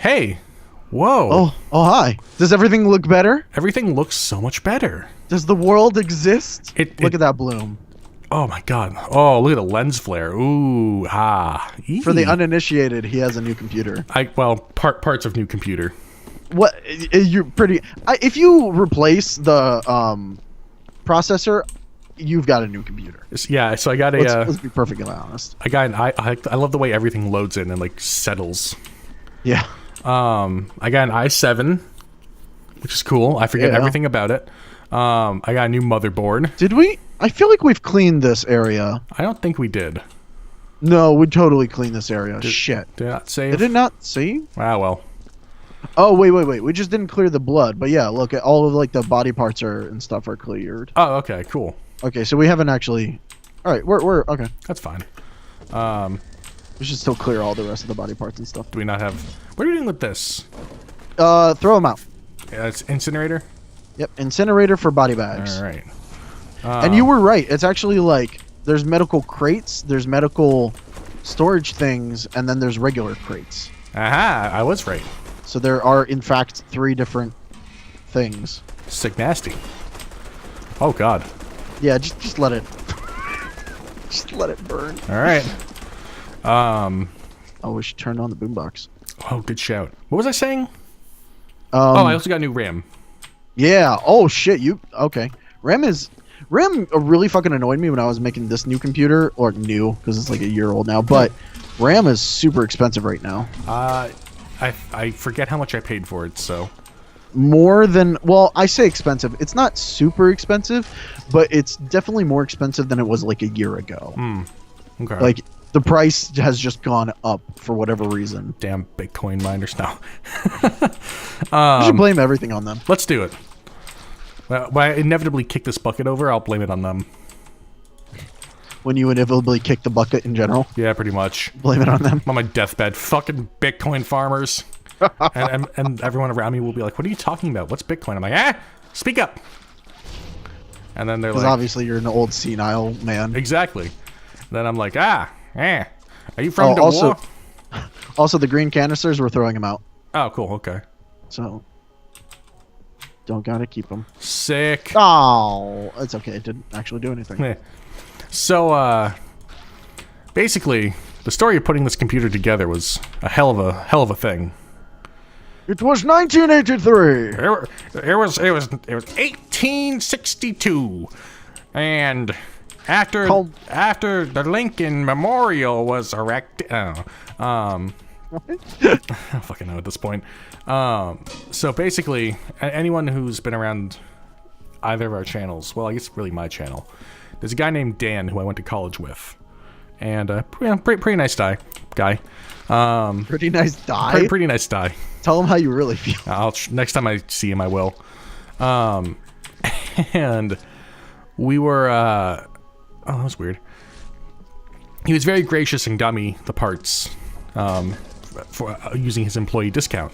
Hey. Whoa. Oh, hi. Does everything look better? Everything looks so much better. Does the world exist? Look at that bloom. Oh my god. Oh, look at the lens flare. Ooh, ah. Eee. For the uninitiated, he has a new computer. Parts of new computer. What? You're pretty... if you replace the processor, you've got a new computer. Yeah, so I got a... Let's be perfectly honest. I love the way everything loads in and, like, settles. Yeah. I got an i7, which is cool. I forget everything about it. I got a new motherboard. Did we? I feel like we've cleaned this area. I don't think we did. No, we totally cleaned this area. Shit. Did it not save? Did it not see? Ah, well. Oh, wait. We just didn't clear the blood. But yeah, look, at all of like the body parts and stuff are cleared. Oh, okay, cool. Okay, so we haven't actually... All right, we're okay. That's fine. We should still clear all the rest of the body parts and stuff. Do we not have... What are we doing with this? Throw them out. Yeah, it's incinerator? Yep, incinerator for body bags. All right. And you were right. It's actually like there's medical crates, there's medical storage things, and then there's regular crates. Aha, I was right. So there are, in fact, 3 different things. Sick nasty. Oh, God. Yeah, just let it... just let it burn. All right. Oh, we should turn on the boombox. Oh, good shout. What was I saying? I also got a new RAM. Yeah. Oh, shit. Okay. RAM really fucking annoyed me when I was making this new computer, or new, because it's like a year old now, but RAM is super expensive right now. I forget how much I paid for it, so... More than... Well, I say expensive. It's not super expensive, but it's definitely more expensive than it was like a year ago. Okay. Like, the price has just gone up for whatever reason. Damn Bitcoin miners now. You should blame everything on them. Let's do it. When I inevitably kick this bucket over, I'll blame it on them. When you inevitably kick the bucket in general? Yeah, pretty much. Blame it on them? I'm on my deathbed. Fucking Bitcoin farmers. and everyone around me will be like, what are you talking about? What's Bitcoin? I'm like, speak up. And then they're like... Because obviously you're an old senile man. Exactly. Then I'm like, are you from the war? Also, the green canisters, we're throwing them out. Oh, cool, okay. So, don't gotta keep them. Sick. Oh, it's okay. It didn't actually do anything. So, basically, the story of putting this computer together was a hell of a thing. It was 1983. It was 1862, and after the Lincoln Memorial was erected, I don't fucking know at this point. So basically, anyone who's been around either of our channels, well, I guess really my channel, there's a guy named Dan who I went to college with, and pretty nice guy. Pretty nice guy. Pretty nice guy. Tell him how you really feel. Next time I see him, I will. And we were. Oh, that was weird. He was very gracious and got me the parts for using his employee discount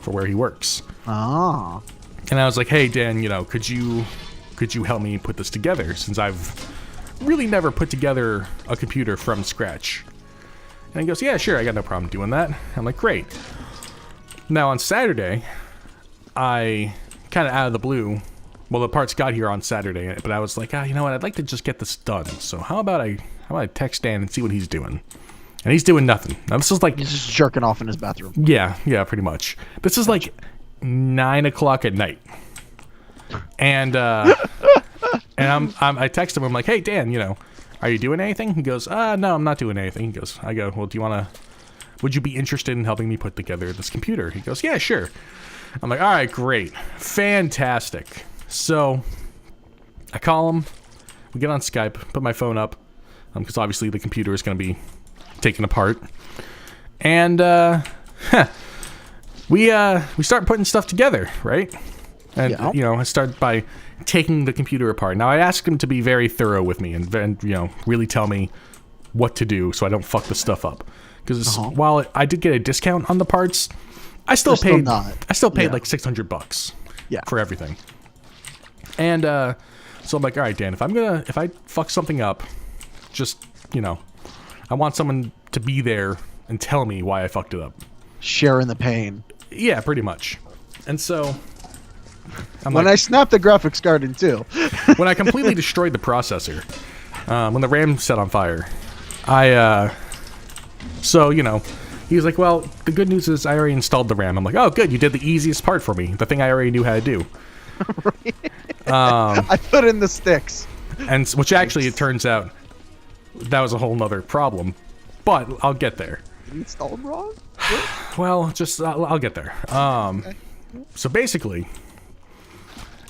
for where he works. Ah. And I was like, hey, Dan, could you help me put this together, since I've really never put together a computer from scratch. And he goes, yeah, sure, I got no problem doing that. I'm like, great. Now on Saturday, I kind of out of the blue, well, the parts got here on Saturday, but I was like, you know what, I'd like to just get this done. So how about I text Dan and see what he's doing? And he's doing nothing. Now this is like... He's just jerking off in his bathroom. Yeah, pretty much. This is like 9 o'clock at night. And I text him, I'm like, hey, Dan, are you doing anything? He goes, no, I'm not doing anything. I go, well, would you be interested in helping me put together this computer? He goes, yeah, sure. I'm like, all right, great. Fantastic. So I call him, we get on Skype, put my phone up, because obviously the computer is going to be taken apart. And we start putting stuff together, right? And, yeah. I start by taking the computer apart. Now, I asked him to be very thorough with me and really tell me what to do so I don't fuck the stuff up. Because while I did get a discount on the parts, I still paid like $600 for everything. And so I'm like, all right, Dan, if I fuck something up, just, I want someone to be there and tell me why I fucked it up. sharing the pain. Yeah, pretty much. And so when I snapped the graphics card in two. When I completely destroyed the processor, when the RAM set on fire, so, you know, he was like, well, the good news is I already installed the RAM. I'm like, oh, good, you did the easiest part for me, the thing I already knew how to do. I put in the sticks. And which actually, it turns out, that was a whole nother problem. But I'll get there. You installed wrong? Well, just, I'll get there. Okay. So basically,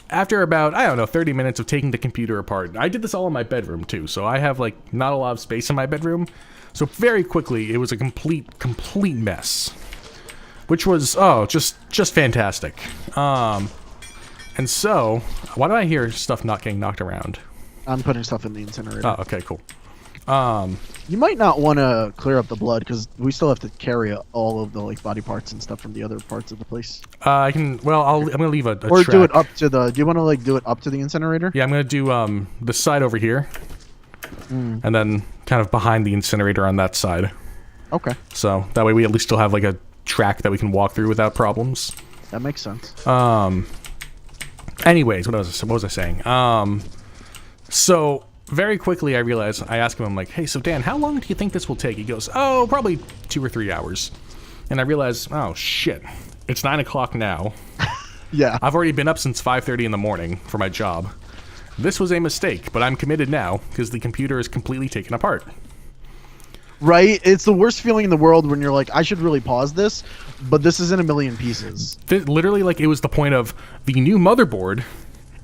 after about, I don't know, 30 minutes of taking the computer apart, I did this all in my bedroom too, so I have like not a lot of space in my bedroom. So very quickly, it was a complete mess, which was, oh, just fantastic. And so, why do I hear stuff not getting knocked around? I'm putting stuff in the incinerator. Oh, okay, cool. You might not want to clear up the blood because we still have to carry all of the like body parts and stuff from the other parts of the place. I can. Well, I'm gonna leave a or track. do it up to the. Do you want to like do it up to the incinerator? Yeah, I'm gonna do the side over here, and then kind of behind the incinerator on that side. Okay. So that way we at least still have like a track that we can walk through without problems. That makes sense. Anyways, what was I saying? So very quickly I realized, I asked him, I'm like, hey, so Dan, how long do you think this will take? He goes, oh, probably 2 or 3 hours. And I realized, oh shit, it's 9 o'clock now. Yeah. I've already been up since 5:30 in the morning for my job. This was a mistake, but I'm committed now because the computer is completely taken apart. Right? It's the worst feeling in the world when you're like, I should really pause this, but this is in a million pieces. Literally, like, it was the point of the new motherboard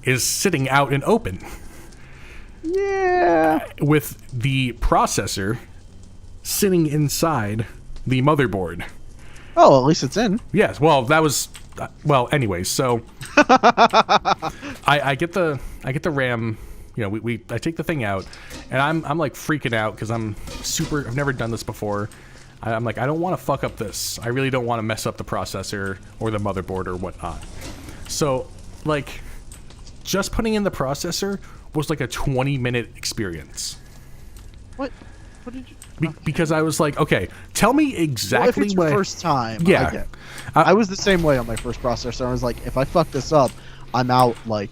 is sitting out and open. Yeah. With the processor sitting inside the motherboard. Oh, at least it's in. Yes, well, that was... well, anyways, so... I get the RAM... You know, I take the thing out, and I'm like freaking out because I've never done this before. I'm like, I don't want to fuck up this. I really don't want to mess up the processor or the motherboard or whatnot. So, like, just putting in the processor was like a 20-minute experience. What did you... Because I was like, okay, tell me exactly if it's your first time, yeah. I get. I was the same way on my first processor. I was like, if I fuck this up, I'm out like,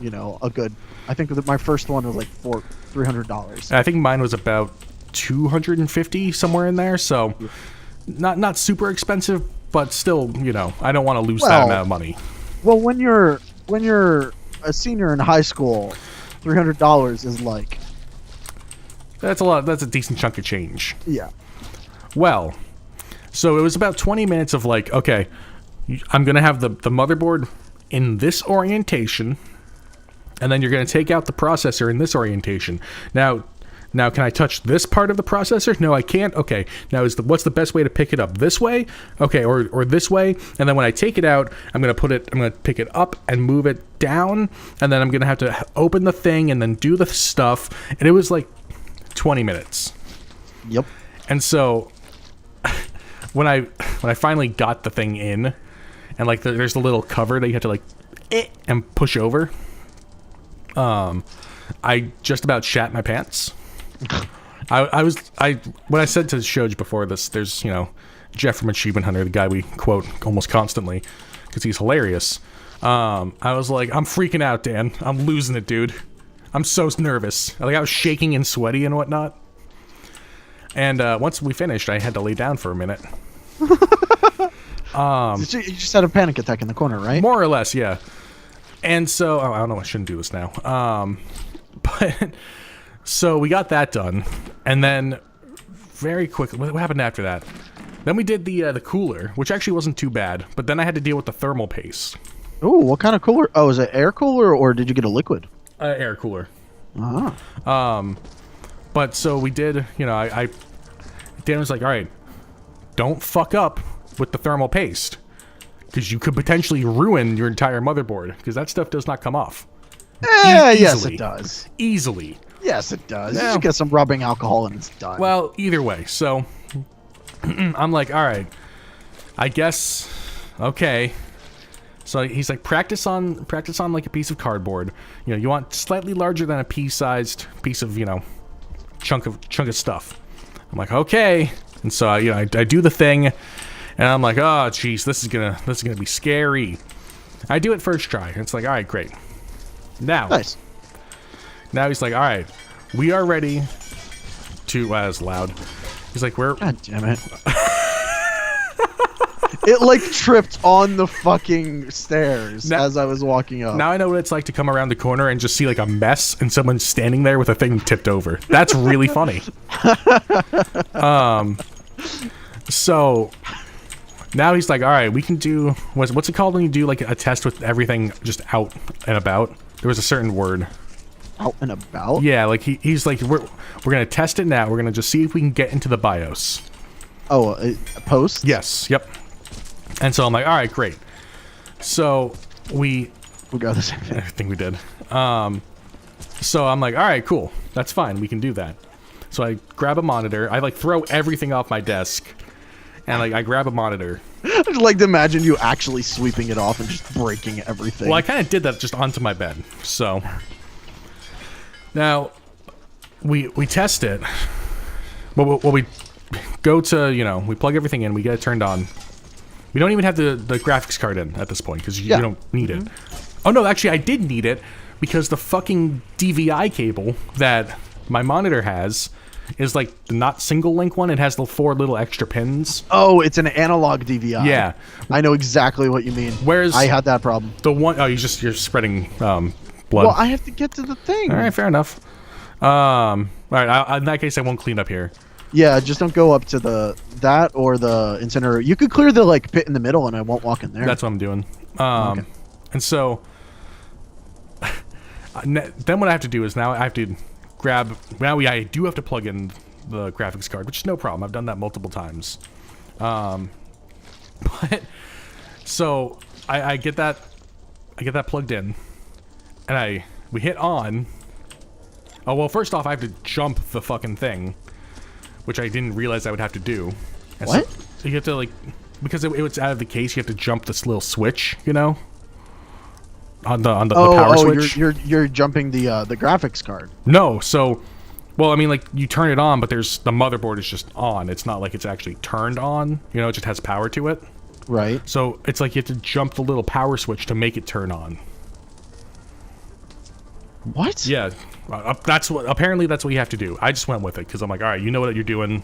you know, a good... I think that my first one was like $300. I think mine was about $250, somewhere in there. So, not super expensive, but still, you know, I don't want to lose that amount of money. Well, when you're a senior in high school, $300 is like... That's a lot. That's a decent chunk of change. Yeah. Well, so it was about 20 minutes of like, okay, I'm going to have the motherboard in this orientation, and then you're going to take out the processor in this orientation. Now, can I touch this part of the processor? No, I can't. Okay. Now, what's the best way to pick it up? This way? Okay, or this way? And then when I take it out, I'm going to pick it up and move it down, and then I'm going to have to open the thing and then do the stuff. And it was like 20 minutes. Yep. And so when I finally got the thing in, and like there's the little cover that you have to like and push over, I just about shat my pants. When I said to Shoj before this, there's, you know, Jeff from Achievement Hunter, the guy we quote almost constantly because he's hilarious. I was like, I'm freaking out, Dan. I'm losing it, dude. I'm so nervous. Like, I was shaking and sweaty and whatnot. And once we finished, I had to lay down for a minute. You just had a panic attack in the corner, right? More or less, yeah. And so, I don't know, I shouldn't do this now. But, so we got that done. And then, very quickly, what happened after that? Then we did the cooler, which actually wasn't too bad. But then I had to deal with the thermal paste. Ooh, what kind of cooler? Oh, is it air cooler, or did you get a liquid? Air cooler. Uh-huh. But so we did, you know, Dan was like, all right, don't fuck up with the thermal paste, because you could potentially ruin your entire motherboard, because that stuff does not come off. Yes, it does. Easily. Yes, it does. Yeah. You just get some rubbing alcohol and it's done. Well, either way, so I'm like, all right, I guess, okay. So he's like, practice on like a piece of cardboard. You know, you want slightly larger than a pea-sized piece of, you know, chunk of stuff. I'm like, okay. And so I do the thing, and And I'm like, oh jeez, this is gonna be scary. I do it first try. It's like, all right, great. Now he's like, all right, we are ready to as loud. He's like, we're God damn it. It like tripped on the fucking stairs as I was walking up. Now I know what it's like to come around the corner and just see like a mess and someone standing there with a thing tipped over. That's really funny. So now he's like, all right, we can do what's it called when you do like a test with everything just out and about? There was a certain word. Out and about? Yeah, like he's like, we're gonna test it now. We're gonna just see if we can get into the BIOS. Oh, post? Yes. Yep. And so I'm like, all right, great. So we got the same thing. I think we did. So I'm like, all right, cool. That's fine. We can do that. So I grab a monitor. I like throw everything off my desk, and like I grab a monitor. I'd like to imagine you actually sweeping it off and just breaking everything. Well, I kind of did that just onto my bed. So now we test it. Well, we go to, we plug everything in. We get it turned on. We don't even have the graphics card in at this point because you don't need it. Oh no, actually I did need it because the fucking DVI cable that my monitor has is like the not single link one. It has the 4 little extra pins. Oh, it's an analog DVI. Yeah. I know exactly what you mean. Whereas I had that problem. The one, you're spreading blood. Well, I have to get to the thing. All right, fair enough. All right, in that case, I won't clean up here. Yeah, just don't go up to that or the incinerator. You could clear the like pit in the middle, and I won't walk in there. That's what I'm doing. Okay. And so then what I have to do is now I have to grab. I do have to plug in the graphics card, which is no problem. I've done that multiple times. But so I get that plugged in, and we hit on. Oh well, first off, I have to jump the fucking thing, which I didn't realize I would have to do. And what? So you have to like, because it was out of the case, you have to jump this little switch, on the power switch. You're jumping the graphics card. No, so, well, I mean, like you turn it on, but the motherboard is just on. It's not like it's actually turned on. It just has power to it. Right. So it's like you have to jump the little power switch to make it turn on. What? Yeah, apparently that's what you have to do. I just went with it because I'm like, all right, you know what you're doing.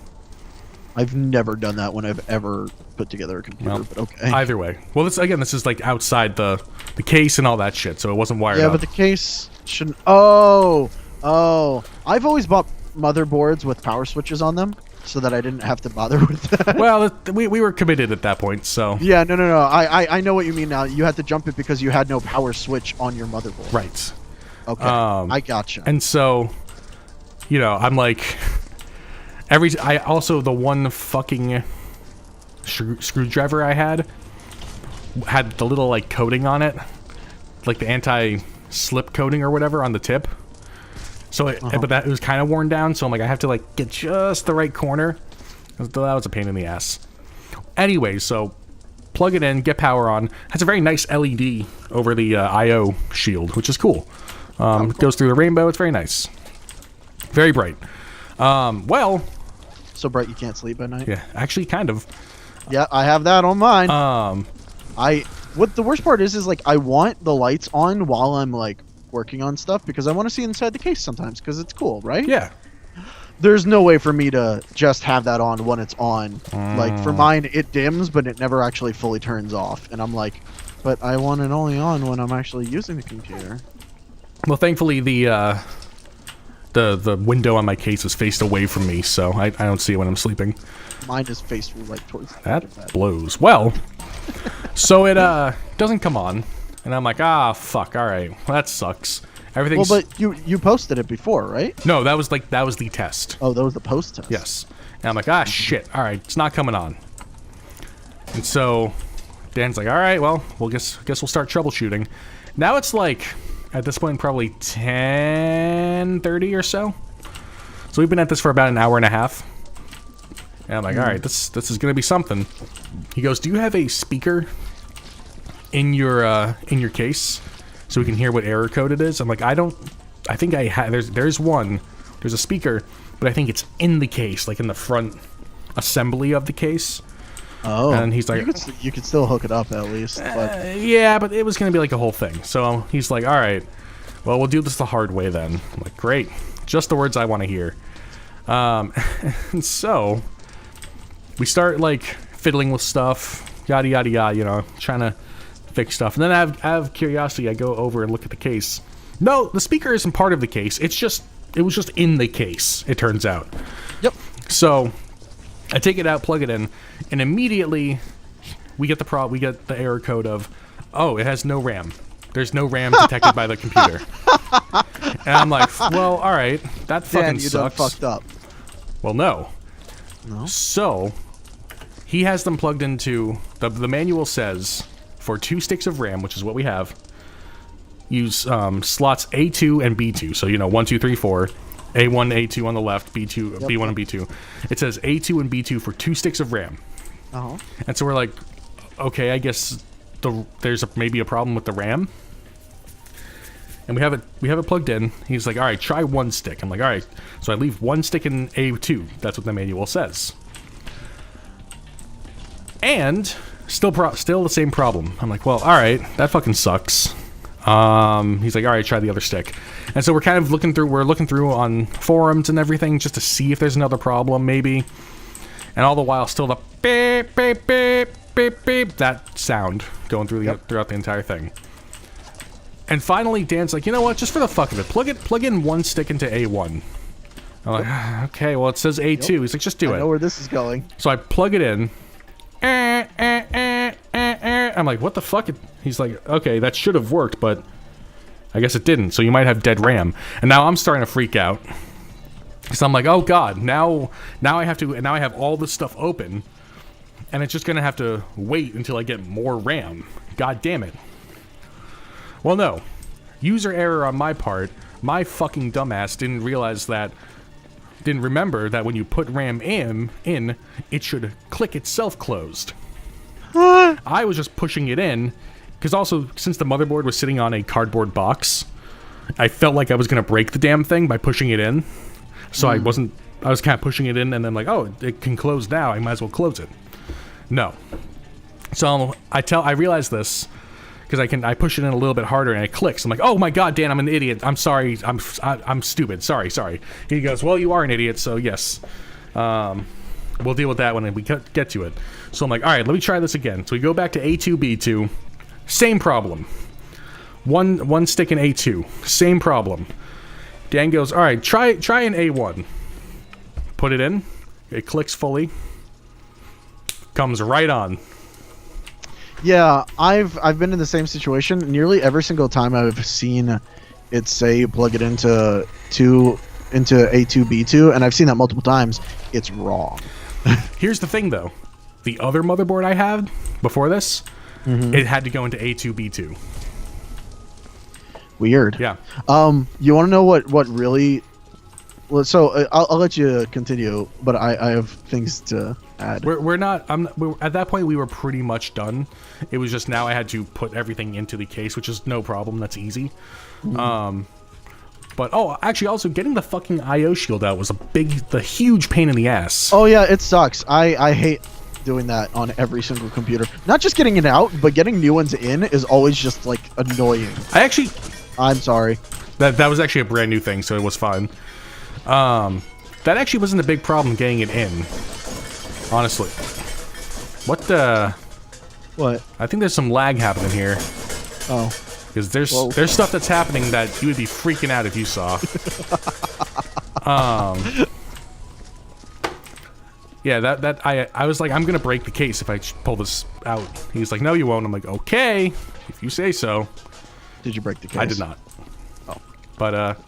I've never done that when I've ever put together a computer, but okay. Either way. Well, this is like outside the case and all that shit, so it wasn't wired up. Yeah, but the case shouldn't... Oh! I've always bought motherboards with power switches on them so that I didn't have to bother with that. Well, we were committed at that point, so... Yeah, no. I know what you mean now. You had to jump it because you had no power switch on your motherboard. Right. Okay, I gotcha. And so, I'm like... the one fucking screwdriver I had the little like coating on it, like the anti-slip coating or whatever on the tip. So, it was kind of worn down. So I'm like, I have to like get just the right corner. That was a pain in the ass. Anyway, so plug it in, get power on. Has a very nice LED over the I/O shield, which is cool. It goes through the rainbow. It's very nice, very bright. Well. So bright you can't sleep at night? Yeah, actually kind of. Yeah, I have that on mine. What the worst part is like I want the lights on while I'm like working on stuff because I want to see inside the case sometimes because it's cool, right? Yeah. There's no way for me to just have that on when it's on. Like for mine, it dims, but it never actually fully turns off. And I'm like, but I want it only on when I'm actually using the computer. Well, thankfully the window on my case is faced away from me, so I don't see it when I'm sleeping. Mine is faced right towards the that blows. Well, so it doesn't come on, and I'm like, fuck, all right, well, that sucks. Everything's... Well, but you posted it before, right? No, that was the test. Oh, that was the post test. Yes. And I'm like, shit, all right, it's not coming on. And so Dan's like, all right, well, guess we'll start troubleshooting. Now it's like, at this point, probably 10:30 or so. So we've been at this for about an hour and a half. And I'm like, all right, this is gonna be something. He goes, do you have a speaker in your case so we can hear what error code it is? I'm like, I think I have. There's one. There's a speaker, but I think it's in the case, like in the front assembly of the case. Oh. And he's like, you could still hook it up at least. But yeah, but it was going to be like a whole thing. So he's like, all right, well, we'll do this the hard way then. I'm like, great. Just the words I want to hear. And so we start like fiddling with stuff, yada, yada, yada, you know, trying to fix stuff. And then out of curiosity, I go over and look at the case. No, the speaker isn't part of the case. It was just in the case, it turns out. Yep. So I take it out, plug it in, and immediately we get the error code of, oh, it has no RAM. There's no RAM detected by the computer. And I'm like, well, all right, that fucking you sucks. done fucked up. Well, no. No. So he has them plugged into the manual says for 2 sticks of RAM, which is what we have. Use slots A2 and B2. So, you know, 1, 2, 3, 4. A1, A2 on the left, B2, yep. B1 and B2. It says A2 and B2 for 2 sticks of RAM. Uh-huh. And so we're like, okay, I guess there's maybe a problem with the RAM. And we have it plugged in. He's like, all right, try 1 stick. I'm like, all right. So I leave 1 stick in A2. That's what the manual says. And still the same problem. I'm like, well, all right, that fucking sucks. He's like, all right, try the other stick. And so we're kind of looking through on forums and everything just to see if there's another problem, maybe. And all the while, still the beep, beep, beep, beep, beep, that sound going throughout the entire thing. And finally, Dan's like, you know what? Just for the fuck of it, plug in 1 stick into A1. I'm like, okay, well, it says A2. Yep. He's like, just do it. I know where this is going. So I plug it in. I'm like, what the fuck? He's like, okay, that should have worked, but I guess it didn't. So you might have dead RAM. And now I'm starting to freak out. So I'm like, oh god, now I have all this stuff open, and it's just gonna have to wait until I get more RAM. God damn it. Well, no. User error on my part. My fucking dumbass didn't remember that when you put RAM in, it should click itself closed. I was just pushing it in, because also, since the motherboard was sitting on a cardboard box, I felt like I was going to break the damn thing by pushing it in. So I was kind of pushing it in, and then like, oh, it can close now, I might as well close it. No. So I realize this, because I push it in a little bit harder, and it clicks. I'm like, oh my god, Dan, I'm an idiot. I'm sorry, I'm stupid. Sorry. He goes, well, you are an idiot, so yes. We'll deal with that when we get to it. So I'm like, all right, let me try this again. So we go back to A2, B2. Same problem. One stick in A2. Same problem. Dan goes, all right, try an A1. Put it in. It clicks fully. Comes right on. Yeah, I've been in the same situation. Nearly every single time I've seen it say plug it into A2, B2, and I've seen that multiple times. It's wrong. Here's the thing, though. The other motherboard I had before this, it had to go into A2, B2. Weird. Yeah. You want to know what really? Well, so I'll let you continue, but I have things to add. We're not. At that point, we were pretty much done. It was just now I had to put everything into the case, which is no problem. That's easy. But actually, also getting the fucking IO shield out was the huge pain in the ass. Oh yeah, it sucks. I hate doing that on every single computer. Not just getting it out, but getting new ones in is always just like annoying. I'm sorry. That was actually a brand new thing, so it was fine. That actually wasn't a big problem getting it in. Honestly. What the? What? I think there's some lag happening here. Oh. Because there's stuff that's happening that you would be freaking out if you saw. Yeah, I was like, I'm gonna break the case if I pull this out. He's like, no, you won't. I'm like, okay, if you say so. Did you break the case? I did not. Oh. But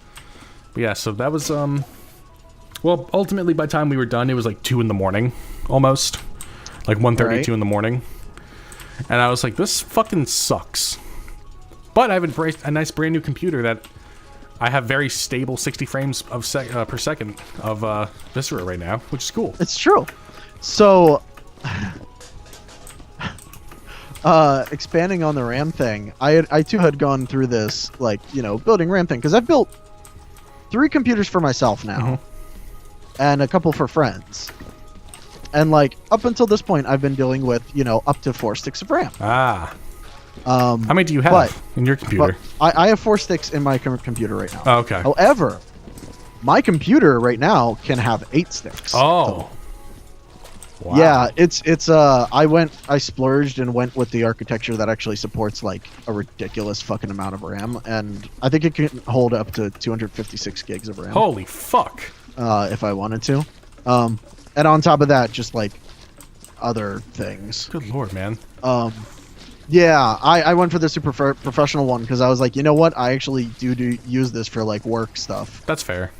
yeah, so that was well, ultimately by the time we were done, it was like 2 in the morning, almost, like 1:30, 2 in the morning, and I was like, this fucking sucks. But I have a nice brand new computer that I have very stable 60 frames per second of Viscera right now, which is cool. It's true. So, expanding on the RAM thing, I too had gone through this, like, building RAM thing, because I've built 3 computers for myself now, and a couple for friends. And like up until this point, I've been dealing with up to 4 sticks of RAM. Ah. How many do you have in your computer? I have 4 sticks in my computer right now. Oh, okay. However, my computer right now can have 8 sticks. Oh. Wow. Yeah, it's I splurged and went with the architecture that actually supports like a ridiculous fucking amount of RAM, and I think it can hold up to 256 gigs of RAM. Holy fuck. If I wanted to. And on top of that, just like other things. Good lord, man. Yeah, I went for the super professional one because I was like, you know what? I actually do use this for like work stuff. That's fair.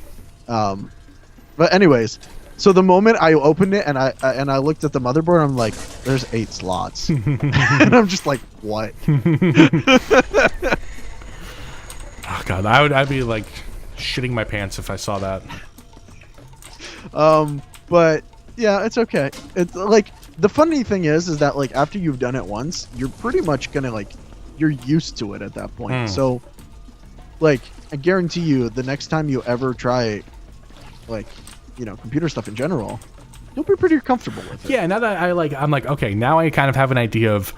But anyways, so the moment I opened it and I looked at the motherboard, I'm like, there's 8 slots. And I'm just like, what? Oh god, I'd be like shitting my pants if I saw that. But yeah, it's okay. It's like the funny thing is that like after you've done it once, you're pretty much gonna like you're used to it at that point. So like I guarantee you, the next time you ever try like computer stuff in general, you'll be pretty comfortable with it. Yeah, now that I'm like, okay, now I kind of have an idea of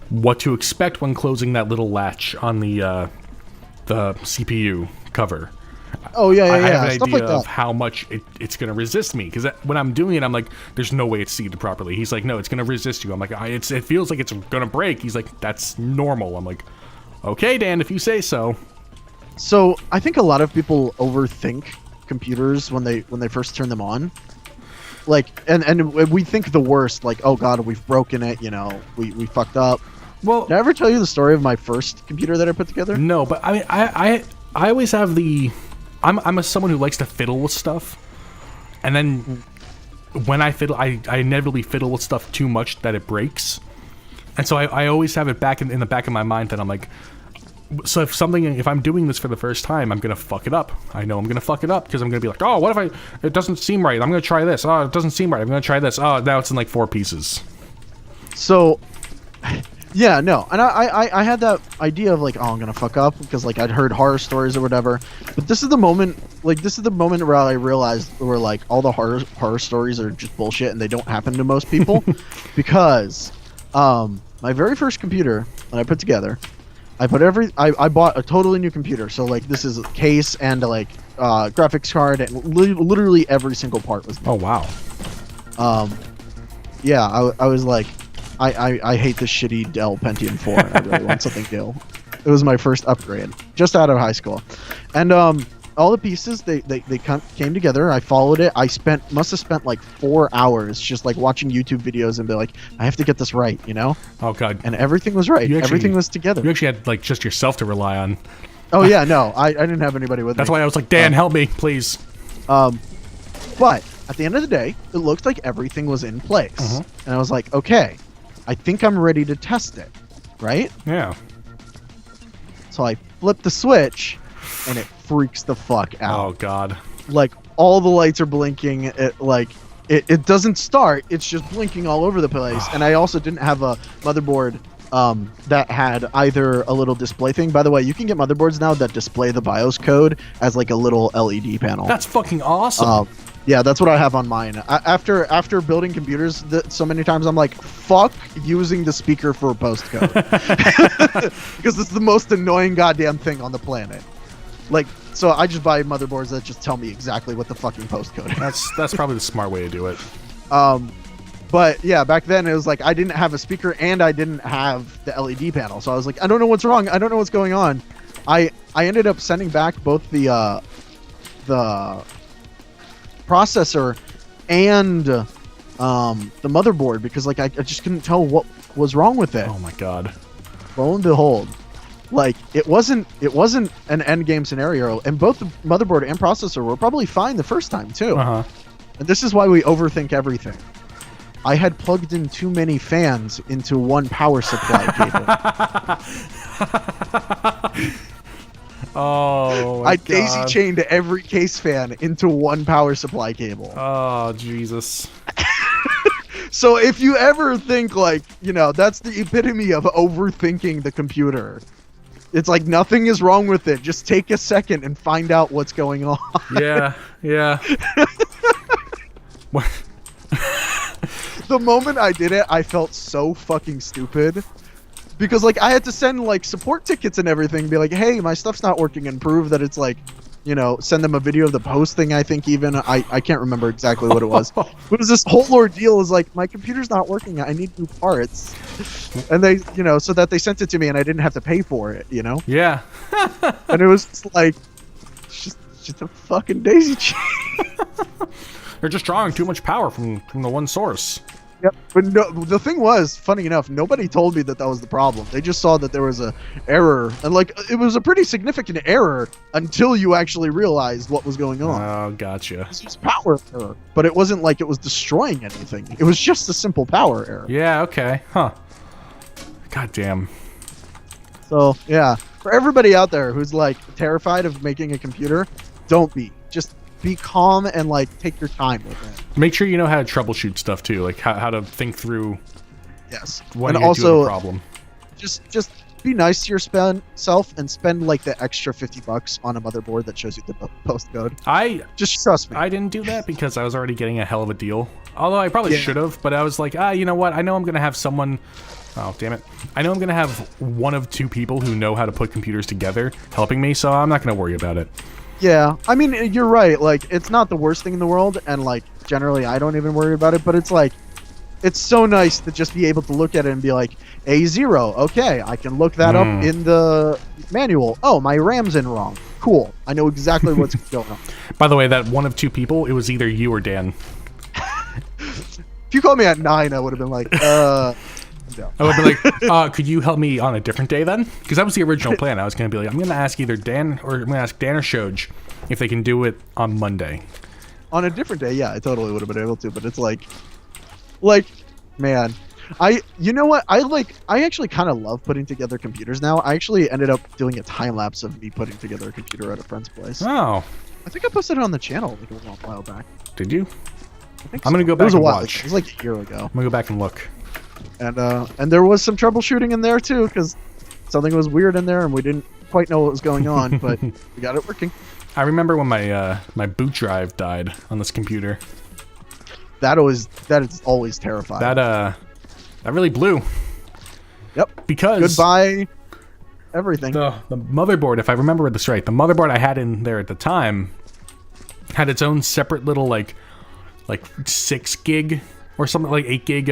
what to expect when closing that little latch on the CPU cover. Oh yeah, I have an stuff idea like that. of how much it's going to resist me, because when I'm doing it, I'm like, there's no way it's seated properly. He's like, no, it's going to resist you. I'm like, it feels like it's going to break. He's like, that's normal. I'm like, okay, Dan, if you say so. So I think a lot of people overthink computers when they first turn them on. Like, and we think the worst, like, oh god, we've broken it, we fucked up. Well, did I ever tell you the story of my first computer that I put together? No, but I mean, I always have I'm someone who likes to fiddle with stuff, and then when I fiddle, I inevitably fiddle with stuff too much that it breaks, and so I always have it back in the back of my mind that I'm like, so if I'm doing this for the first time, I'm gonna fuck it up. I know I'm gonna fuck it up because I'm gonna be like, oh, what if it doesn't seem right? I'm gonna try this. Oh, it doesn't seem right. I'm gonna try this. Oh, now it's in like 4 pieces. So. Yeah, no, and I had that idea of like, oh, I'm gonna fuck up because like I'd heard horror stories or whatever. But this is the moment where I realized where like all the horror stories are just bullshit and they don't happen to most people. Because my very first computer that I put together, I bought a totally new computer. So like this is a case and like graphics card and literally every single part was new. Oh wow. Yeah, I was like, I hate this shitty Dell Pentium 4. I really want something new. It was my first upgrade, just out of high school. And all the pieces, they came together. I followed it. I must have spent like 4 hours just like watching YouTube videos and be like, I have to get this right, Oh, God. And everything was right. Everything was together. You actually had like just yourself to rely on. Oh, yeah, no. I didn't have anybody with me. That's why I was like, Dan, help me, please. But at the end of the day, it looked like everything was in place. And I was like, okay, I think I'm ready to test it, right? Yeah. So I flip the switch, and it freaks the fuck out. Oh, God. Like, all the lights are blinking. It doesn't start. It's just blinking all over the place. And I also didn't have a motherboard that had either a little display thing. By the way, you can get motherboards now that display the BIOS code as like a little LED panel. That's fucking awesome. Yeah, that's what I have on mine. After building computers so many times, I'm like, fuck using the speaker for a postcode. Because it's the most annoying goddamn thing on the planet. Like, so I just buy motherboards that just tell me exactly what the fucking postcode is. That's probably the smart way to do it. But yeah, back then it was like I didn't have a speaker and I didn't have the LED panel. So I was like, I don't know what's wrong. I don't know what's going on. I ended up sending back both the processor and the motherboard because like I just couldn't tell what was wrong with it. Oh my god. Lo and behold, like it wasn't an end game scenario, and both the motherboard and processor were probably fine the first time too. And this is why we overthink everything. I had plugged in too many fans into one power supply cable. Oh, I daisy chained every case fan into one power supply cable. Oh, Jesus. So if you ever think like, that's the epitome of overthinking the computer. It's like nothing is wrong with it. Just take a second and find out what's going on. Yeah. the moment I did it, I felt so fucking stupid. Because, like, I had to send, like, support tickets and everything, be like, hey, my stuff's not working, and prove that it's, like, you know, send them a video of the posting, I think, even. I can't remember exactly what it was. It was this whole ordeal. Is like, my computer's not working, I need new parts. And they, you know, so that they sent it to me, and I didn't have to pay for it, you know? Yeah. And it was just like, just a fucking daisy chain. They're just drawing too much power from the one source. Yep, but no, the thing was, funny enough, nobody told me that was the problem. They just saw that there was a error, and like it was a pretty significant error until you actually realized what was going on. Oh, gotcha. It was power error, but it wasn't like it was destroying anything. It was just a simple power error. Yeah. Okay. Huh. God damn. So yeah, for everybody out there who's like terrified of making a computer, don't be. Just be calm and like take your time with it. Make sure you know how to troubleshoot stuff too, like how to think through. Yes. When and you're also, doing a problem. Just be nice to yourself and spend like the extra $50 on a motherboard that shows you the post code. Just trust me. I didn't do that because I was already getting a hell of a deal. Although I probably should have, but I was like, you know what? I know I'm gonna have someone. Oh, damn it. I know I'm gonna have one of two people who know how to put computers together helping me, so I'm not gonna worry about it. Yeah, I mean, you're right. Like, it's not the worst thing in the world, and like, generally, I don't even worry about it. But it's like, it's so nice to just be able to look at it and be like, A0. Okay, I can look that up in the manual. Oh, my RAM's in wrong. Cool. I know exactly what's going on. By the way, that one of two people, it was either you or Dan. If you called me at 9, I would have been like, no. I would be like, could you help me on a different day then? Because that was the original plan. I was going to be like, I'm going to ask either Dan or I'm going to ask Dan or Shoj if they can do it on Monday. On a different day, yeah, I totally would have been able to. But it's like, man, you know what? I actually kind of love putting together computers now. I actually ended up doing a time lapse of me putting together a computer at a friend's place. Oh. I think I posted it on the channel like a while back. Did you? I think I'm going to go back and watch. It was like a year ago. I'm going to go back and look. And there was some troubleshooting in there too, because something was weird in there and we didn't quite know what was going on, but we got it working. I remember when my boot drive died on this computer. That is always terrifying. That really blew. Yep. Because goodbye everything. The motherboard, if I remember this right, the motherboard I had in there at the time had its own separate little like 6 gig or something, like 8 gig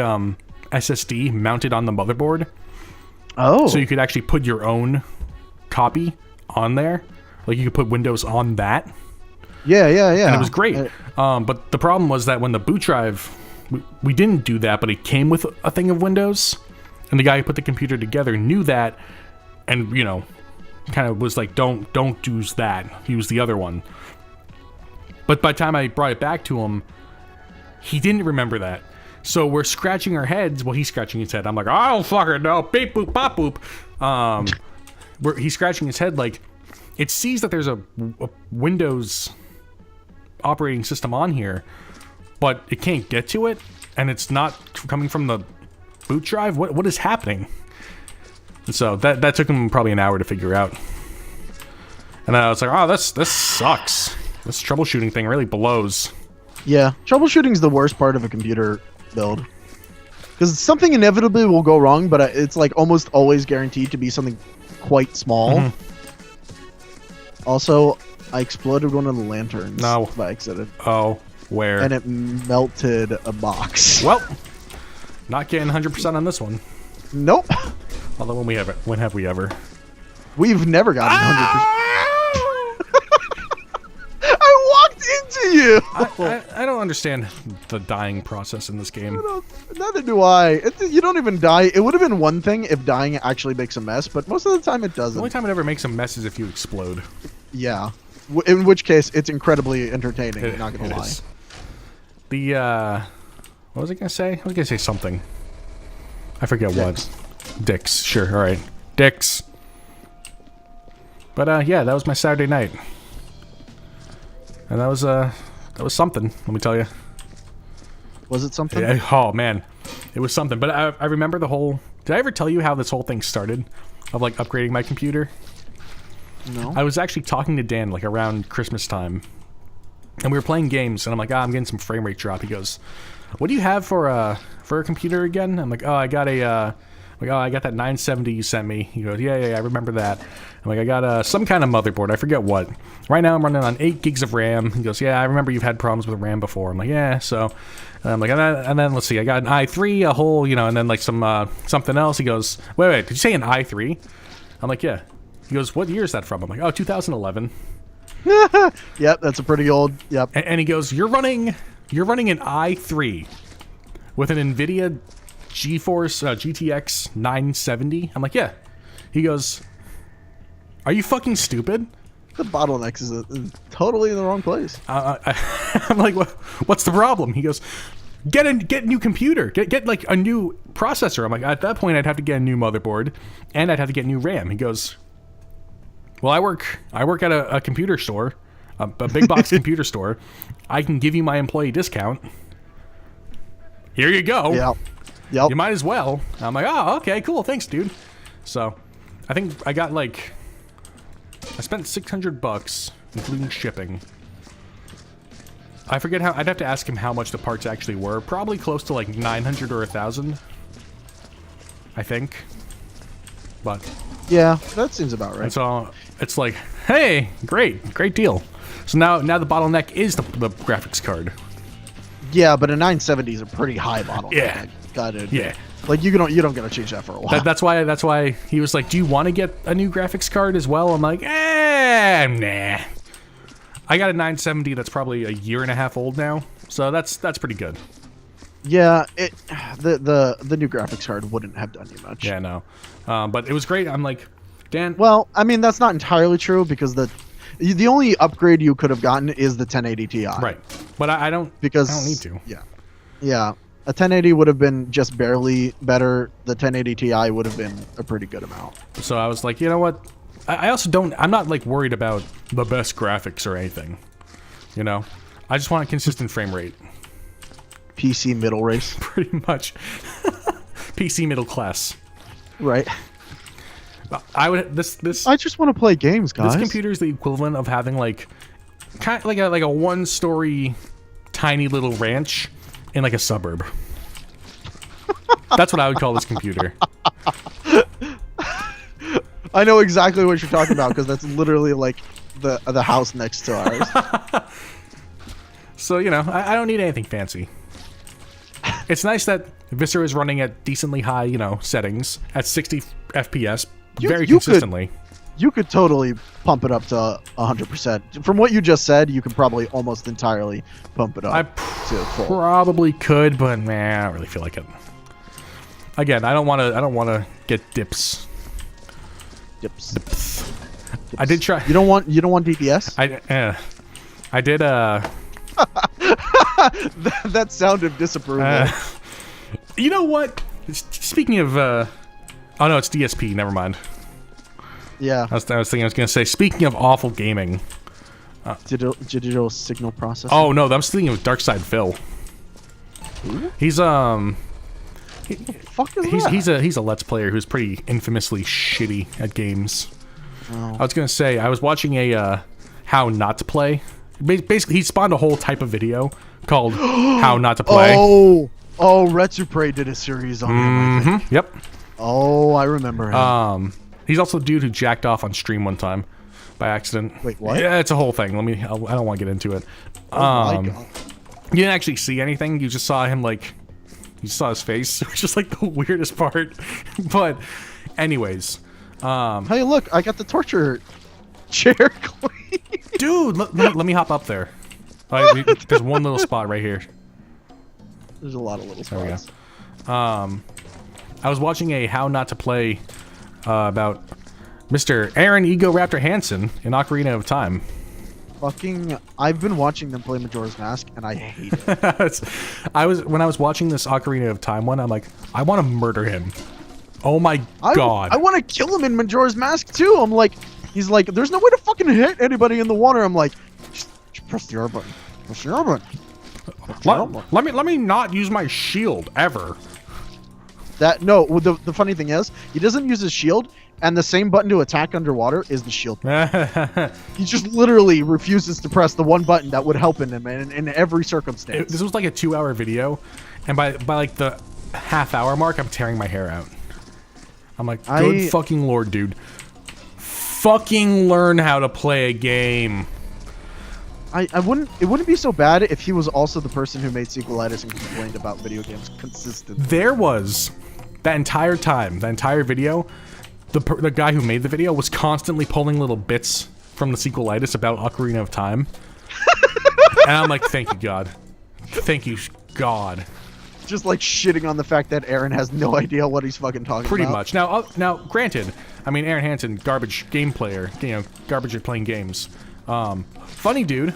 SSD mounted on the motherboard. Oh. So you could actually put your own copy on there. Like you could put Windows on that. Yeah. And it was great. But the problem was that when the boot drive, we didn't do that, but it came with a thing of Windows. And the guy who put the computer together knew that and, you know, kind of was like, don't use that. Use the other one. But by the time I brought it back to him, he didn't remember that. So we're scratching our heads. Well, he's scratching his head. I'm like, I don't fucking know. Beep, boop, bop, boop. He's scratching his head like, it sees that there's a Windows operating system on here, but it can't get to it, and it's not coming from the boot drive. What is happening? And so that took him probably an hour to figure out. And then I was like, oh, this sucks. This troubleshooting thing really blows. Yeah, troubleshooting's the worst part of a computer build. Because something inevitably will go wrong, but it's like almost always guaranteed to be something quite small. Mm-hmm. Also, I exploded one of the lanterns by accident. Oh, where? And it melted a box. Well, not getting 100% on this one. Nope. Although when have we ever? We've never gotten 100%. I walked into you. I don't understand the dying process in this game. Neither do I. You don't even die. It would have been one thing if dying actually makes a mess, but most of the time it doesn't. The only time it ever makes a mess is if you explode. Yeah. In which case, it's incredibly entertaining. I'm not gonna lie. Is. The what was I gonna say? I was gonna say something. I forget what. Dicks. Sure. All right. Dicks. But yeah, that was my Saturday night. And that was something, let me tell you. Was it something? Yeah, oh man, it was something. But I remember the whole. Did I ever tell you how this whole thing started? Of like upgrading my computer? No. I was actually talking to Dan like around Christmas time, and we were playing games, and I'm like, I'm getting some frame rate drop. He goes, what do you have for a computer again? I'm like, oh, I got a, I got that 970 you sent me. He goes, yeah, I remember that. I'm like, I got some kind of motherboard. I forget what. Right now I'm running on 8 gigs of RAM. He goes, yeah, I remember you've had problems with RAM before. I'm like, yeah, so. I'm like, and then let's see, I got an i3, a whole, and then like some something else. He goes, wait, did you say an i3? I'm like, yeah. He goes, what year is that from? I'm like, oh, 2011. Yep, that's a pretty old. Yep. And he goes, you're running an i3 with an NVIDIA GeForce GTX 970. I'm like, yeah. He goes, are you fucking stupid? The bottlenecks is totally in the wrong place. I'm like, what's the problem? He goes, get a new computer, get like a new processor. I'm like, at that point I'd have to get a new motherboard and I'd have to get new RAM. He goes, well, I work at a computer store, a big box computer store. I can give you my employee discount. Here you go. Yeah. Yep. You might as well. I'm like, oh, okay, cool, thanks, dude. So, I think I got like, I spent $600, including shipping. I forget how. I'd have to ask him how much the parts actually were. Probably close to like 900 or 1,000. I think. But yeah, that seems about right. So it's like, hey, great deal. So now the bottleneck is the graphics card. Yeah, but a 970 is a pretty high bottleneck. Yeah. Got it. Yeah. Like you don't get to change that for a while. That's why he was like, do you want to get a new graphics card as well? I'm like, nah. I got a 970 that's probably a year and a half old now, so that's pretty good. Yeah, the new graphics card wouldn't have done you much. Yeah, no. But it was great. I'm like, Dan. Well, I mean that's not entirely true because the only upgrade you could have gotten is the 1080 Ti. Right. But I don't need to. Yeah. Yeah. A 1080 would have been just barely better. The 1080 Ti would have been a pretty good amount. So I was like, you know what? I also don't. I'm not like worried about the best graphics or anything. You know, I just want a consistent frame rate. PC middle race. Pretty much. PC middle class. Right. I would this. I just want to play games, guys. This computer is the equivalent of having like like a 1-story tiny little ranch in like a suburb. That's what I would call this computer. I know exactly what you're talking about because that's literally like the house next to ours. So, I don't need anything fancy. It's nice that Viscera is running at decently high, settings at 60 FPS very consistently. You could totally pump it up to 100%. From what you just said, you could probably almost entirely pump it up to full. Probably could, but man, I don't really feel like it. Again, I don't want to get dips. Dips. I did try. You don't want DPS? I did. That sound of disapproval. You know what? Speaking of, oh no, it's DSP. Never mind. Yeah. I was gonna say. Speaking of awful gaming. Digital signal processing. Oh no, I'm thinking of Dark Side Phil. Who? He's Fuck is that? He's a Let's Player who's pretty infamously shitty at games. Oh. I was gonna say I was watching a how not to play. Basically, he spawned a whole type of video called "How Not to Play." Oh, Retsupre did a series on him. I think. Yep. Oh, I remember him. He's also a dude who jacked off on stream one time by accident. Wait, what? Yeah, it's a whole thing. I don't want to get into it. Oh my God. You didn't actually see anything. You just saw him you saw his face, which is like the weirdest part. But, anyways, hey, look, I got the torture chair clean. Dude, let me hop up there. There's one little spot right here. There's a lot of little spots. There we go. I was watching a How Not to Play about Mr. Aaron Ego Raptor Hansen in Ocarina of Time. I've been watching them play Majora's Mask, and I hate it. When I was watching this Ocarina of Time one, I'm like, I want to murder him. Oh my God. I want to kill him in Majora's Mask too. I'm like, he's like, there's no way to fucking hit anybody in the water. I'm like, just press the R button. Press the R button. Let me not use my shield ever. The funny thing is, he doesn't use his shield, and the same button to attack underwater is the shield. He just literally refuses to press the one button that would help him in every circumstance. This was like a 2-hour video, And by like the half-hour mark, I'm tearing my hair out. I'm like, good fucking lord, dude. Fucking learn how to play a game. It wouldn't be so bad if he was also the person who made sequelitis and complained about video games consistently. There was, that entire time, that entire video, the guy who made the video was constantly pulling little bits from the sequelitis about Ocarina of Time. And I'm like, thank you, God. Thank you, God. Just like shitting on the fact that Aaron has no idea what he's fucking talking Pretty about. much. Now, granted, I mean, Aaron Hansen, garbage game player, you know, garbage at playing games. Funny dude.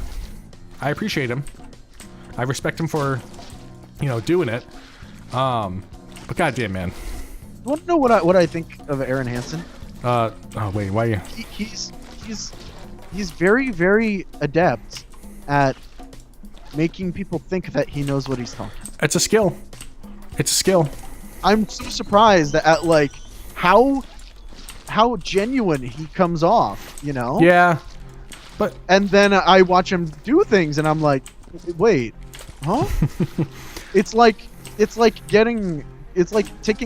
I appreciate him. I respect him for, you know, doing it. But goddamn, man. You want to know what I think of Aaron Hansen? Oh wait, why are you? He's very, very adept at making people think that he knows what he's talking about. It's a skill. It's a skill. I'm so surprised at like how genuine he comes off, you know? Yeah. But and then I watch him do things and I'm like, wait, huh? It's like taking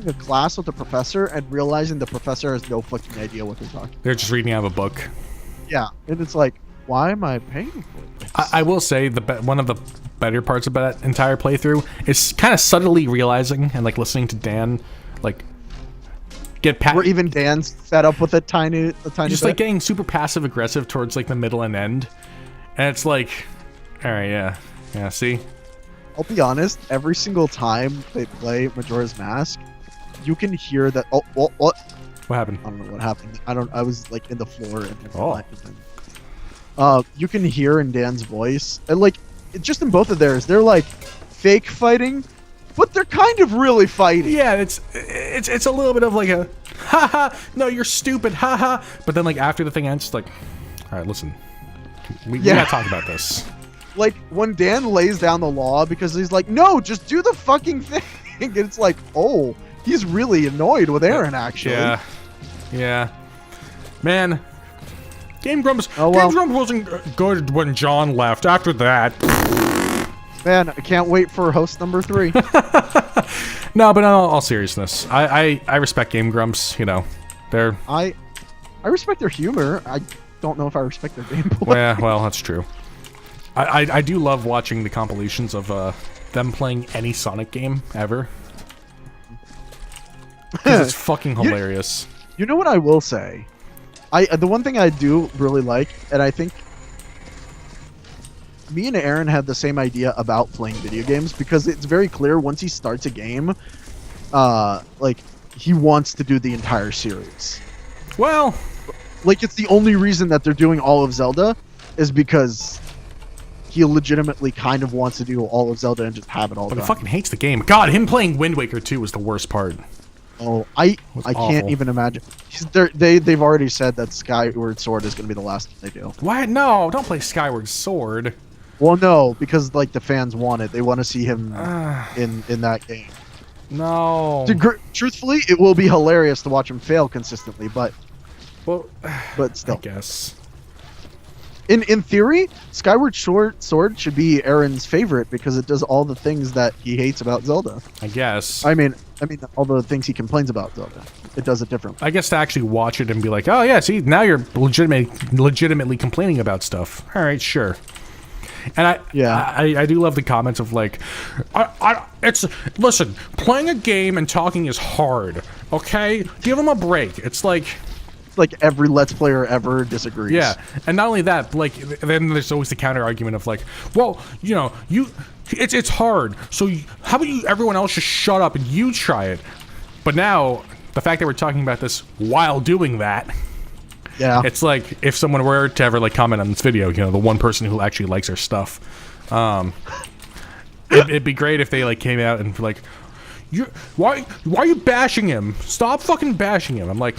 a class with a professor and realizing the professor has no fucking idea what they're talking about. They're just reading out of a book. Yeah, and it's like, why am I paying for this? I will say one of the better parts about that entire playthrough is kind of subtly realizing and like listening to Dan, like or even Dan's fed up with a tiny just bit. Like getting super passive aggressive towards like the middle and end, and it's like, all right, yeah. See, I'll be honest. Every single time they play Majora's Mask, you can hear that. Oh, what? What happened? I don't know what happened. I was like in the floor and oh. You can hear in Dan's voice, and like just in both of theirs, they're like fake fighting, but they're kind of really fighting. Yeah, it's a little bit of like a haha, no, you're stupid, haha. But then like after the thing ends, it's like, all right, listen, we gotta talk about this. Like when Dan lays down the law because he's like, no, just do the fucking thing. And it's like, oh, he's really annoyed with Aaron actually. Yeah. Man, Game Grumps. Oh, well. Game Grumps wasn't good when John left. After that, man, I can't wait for host number 3. No, but in all seriousness, I respect Game Grumps. You know, I respect their humor. I don't know if I respect their gameplay. Well, that's true. I do love watching the compilations of them playing any Sonic game ever. Because it's fucking hilarious. You know what I will say? The one thing I do really like, and I think me and Aaron had the same idea about playing video games, because it's very clear once he starts a game, like he wants to do the entire series. Well, like it's the only reason that they're doing all of Zelda is because he legitimately kind of wants to do all of Zelda and just have it all done. But he fucking hates the game. God, him playing Wind Waker 2 was the worst part. Oh, I can't even imagine. They've already said that Skyward Sword is going to be the last thing they do. What? No, don't play Skyward Sword. Well, no, because like the fans want it. They want to see him in that game. No. Truthfully, it will be hilarious to watch him fail consistently, but still. I guess. In theory, Skyward Sword should be Aaron's favorite because it does all the things that he hates about Zelda. I guess. I mean all the things he complains about Zelda. It does it differently. I guess to actually watch it and be like, oh yeah, see, now you're legitimately complaining about stuff. All right, sure. And I do love the comments of like, listen, playing a game and talking is hard. Okay, give them a break. It's like every Let's Player ever disagrees. Yeah, and not only that, but like then there's always the counter argument of like, well, you know, it's hard. So how about everyone else just shut up and you try it? But now the fact that we're talking about this while doing that, yeah, it's like if someone were to ever like comment on this video, you know, the one person who actually likes our stuff, it'd be great if they like came out and like, why are you bashing him? Stop fucking bashing him. I'm like,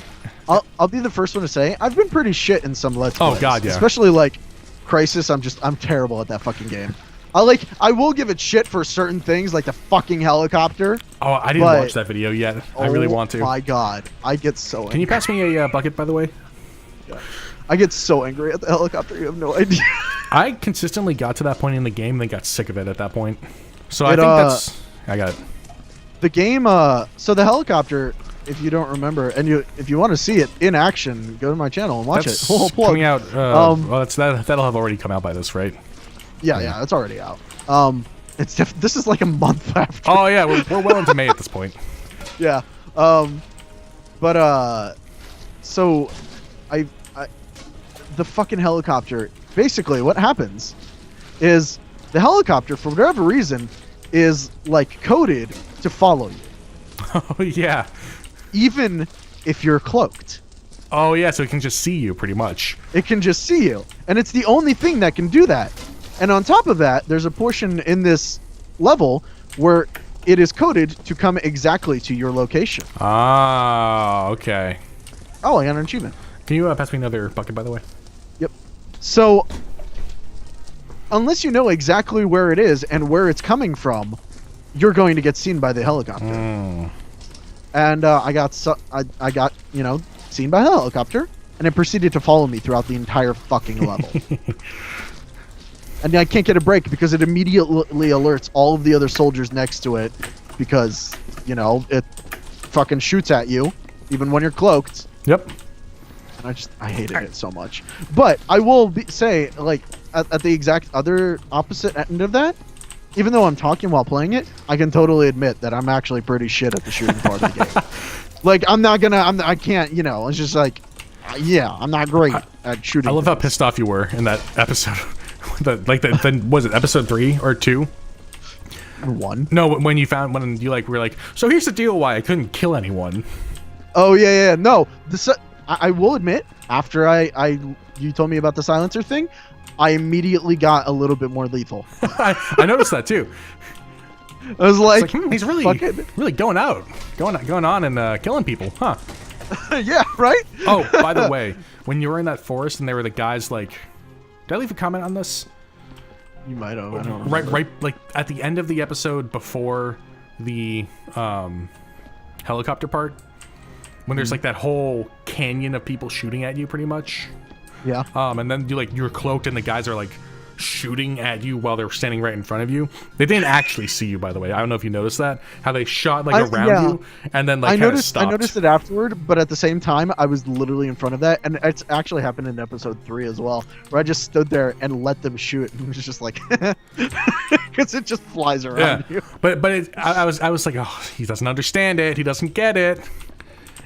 I'll be the first one to say I've been pretty shit in some Let's Plays. Oh god, yeah. Especially like Crisis. I'm terrible at that fucking game. I will give it shit for certain things, like the fucking helicopter. Oh, I didn't watch that video yet. I really want to. Oh my god, I get so angry. Can you pass me a bucket, by the way? Yeah. I get so angry at the helicopter, you have no idea. I consistently got to that point in the game and then got sick of it at that point. So I think I got it. The game, so the helicopter, if you don't remember, and if you want to see it in action, go to my channel and watch it. Whole plug. Coming out, well, that'll have already come out by this, right? Yeah, it's already out. This is like a month after. Oh yeah, we're well into May at this point. Yeah. So the fucking helicopter, basically what happens is the helicopter, for whatever reason, is like coded to follow you. Oh yeah. Even if you're cloaked. Oh yeah, so it can just see you pretty much. It can just see you. And it's the only thing that can do that. And on top of that, there's a portion in this level where it is coded to come exactly to your location. Ah, okay. Oh, I got an achievement. Can you pass me another bucket, by the way? Yep. So, unless you know exactly where it is and where it's coming from, you're going to get seen by the helicopter. And I got seen by the helicopter, and it proceeded to follow me throughout the entire fucking level. And I can't get a break because it immediately alerts all of the other soldiers next to it because, it fucking shoots at you, even when you're cloaked. Yep. And I hated it so much. But I will say, like, at the exact other opposite end of that, even though I'm talking while playing it, I can totally admit that I'm actually pretty shit at the shooting part of the game. Like, I can't, it's just like, yeah, I'm not great at shooting. I love how pissed off you were in that episode. Was it episode 3 or 2? 1. No, when you were like, so here's the deal why I couldn't kill anyone. Oh yeah. No, I will admit, after you told me about the silencer thing, I immediately got a little bit more lethal. I noticed that too. I was like, he's really going on and killing people, huh? Yeah, right? Oh, by the way, when you were in that forest and there were the guys like, did I leave a comment on this? You might have. I don't right, like at the end of the episode before the helicopter part, when there's like that whole canyon of people shooting at you, pretty much. Yeah. And then you're cloaked and the guys are like shooting at you while they're standing right in front of you. They didn't actually see you, by the way. I don't know if you noticed that. How they shot like around you and then like I noticed it afterward, but at the same time, I was literally in front of that, and it's actually happened in episode 3 as well, where I just stood there and let them shoot, and it was just like, because it just flies around you. But I was like, oh, he doesn't understand it. He doesn't get it.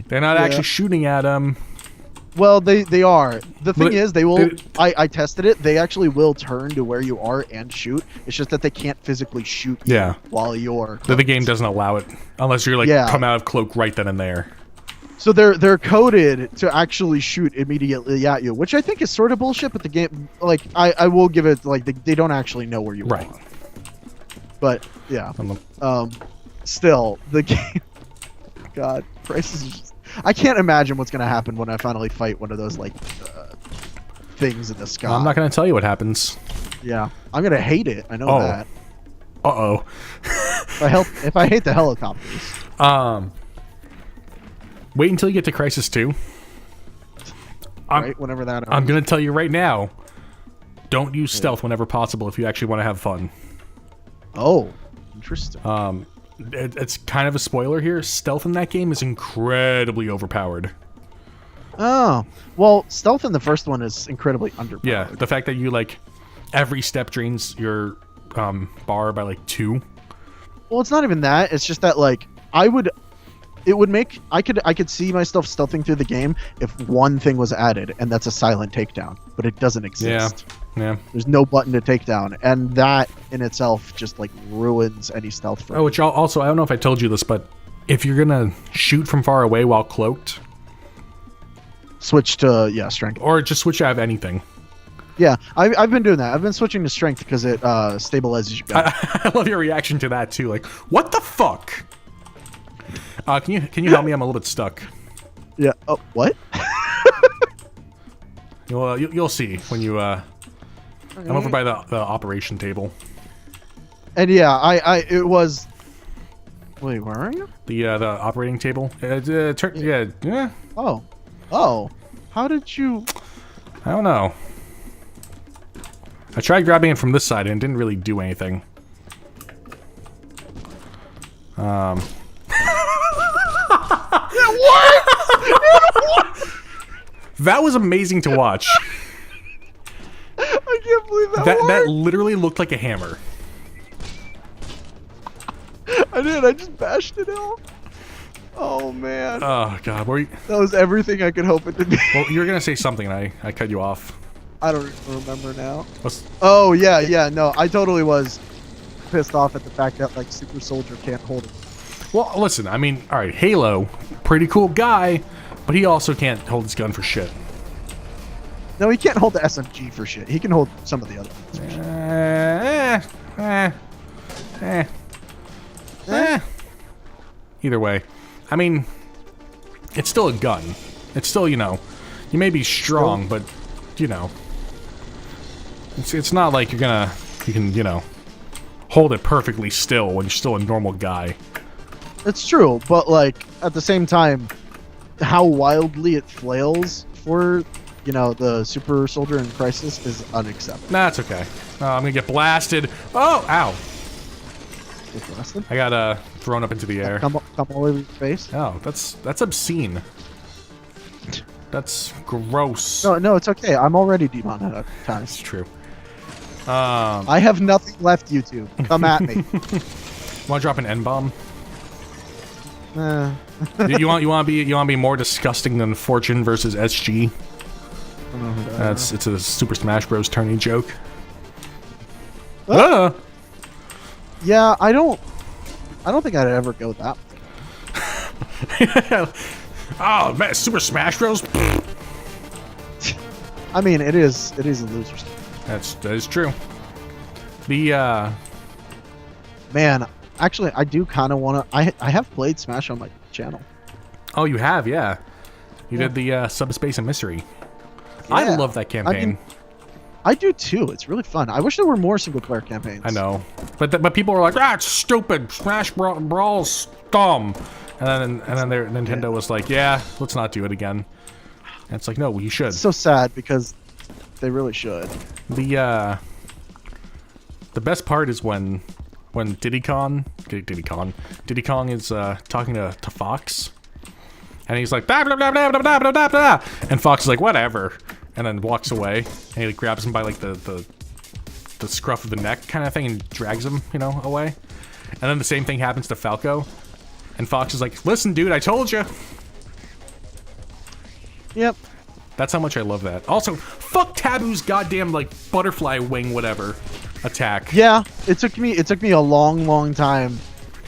They're not actually shooting at him. Well, they are. The thing is, they will. I tested it. They actually will turn to where you are and shoot. It's just that they can't physically shoot you while you're. The game doesn't allow it unless you're like come out of cloak right then and there. So they're coded to actually shoot immediately at you, which I think is sort of bullshit. But the game, like, I will give it, like, they don't actually know where you are. But yeah, still the game. God, Price is just. I can't imagine what's gonna happen when I finally fight one of those like things in the sky. I'm not gonna tell you what happens. Yeah, I'm gonna hate it. I know that. Uh-oh. If I hate the helicopters. Wait until you get to Crisis 2. Right, whenever that. I'm gonna tell you right now. Don't use stealth whenever possible if you actually want to have fun. Oh, interesting. It's kind of a spoiler here. Stealth in that game is incredibly overpowered. Oh, well, stealth in the first one is incredibly underpowered. Yeah, the fact that you like every step drains your bar by like 2. Well, it's not even that. It's just that like I could see myself stealthing through the game if one thing was added, and that's a silent takedown, but it doesn't exist. Yeah. There's no button to take down, and that in itself just like ruins any stealth for me. Oh, which also, I don't know if I told you this, but if you're gonna shoot from far away while cloaked, switch to strength, or just switch out of anything. Yeah, I've been doing that. I've been switching to strength because it stabilizes your gun. I love your reaction to that too. Like, what the fuck? Can you help me? I'm a little bit stuck. Yeah. Oh, what? You'll see when you. I'm over by the operation table. And yeah, it was. Wait, where are you? The operating table. Yeah. Oh. How did you? I don't know. I tried grabbing it from this side and it didn't really do anything. That was amazing to watch. I can't believe That literally looked like a hammer. I did. I just bashed it out. Oh man. Oh god, That was everything I could hope it to be. well, you were gonna say something, and I cut you off. I don't remember now. What's... Oh yeah, no, I totally was pissed off at the fact that like Super Soldier can't hold it. Well, listen, I mean, all right, Halo, pretty cool guy, but he also can't hold his gun for shit. No, he can't hold the SMG for shit. He can hold some of the other things for shit. Either way, I mean, it's still a gun. It's still, you know, you may be strong, but you know, it's not like you can, you know, hold it perfectly still when you're still a normal guy. It's true, but like at the same time, how wildly it flails for, you know, the Super Soldier in Crisis is unacceptable. Nah, it's okay. I'm gonna get blasted. Oh, ow! Get blasted? I got thrown up into the air. Come all over your face. Oh, that's obscene. That's gross. No, it's okay. I'm already demonetized. That's true. I have nothing left, YouTube. Come at me. Want to drop an N-bomb? you want to be more disgusting than Fortune versus SG? It's a Super Smash Bros. Tourney joke. Ah! Yeah, I don't think I'd ever go that way. Oh man, Super Smash Bros. I mean, it is a loser's. That is true. The man, actually, I do kind of want to. I have played Smash on my channel. Oh, you have, yeah. You did the Subspace and Mystery. Yeah. I love that campaign. I mean, I do too. It's really fun. I wish there were more single player campaigns. I know, but people were like, it's stupid. Smash Brawl's dumb. And then their Nintendo was like, yeah, let's not do it again. And it's like, no, you should. It's so sad because they really should. The best part is when Diddy Kong is talking to Fox, and he's like, blah, blah, blah, blah, blah, blah, blah, blah. And Fox is like, whatever, and then walks away, and he grabs him by like the scruff of the neck kind of thing and drags him, you know, away. And then the same thing happens to Falco. And Fox is like, listen, dude, I told you. Yep. That's how much I love that. Also, fuck Taboo's goddamn, like, butterfly wing whatever attack. Yeah, it took me a long time.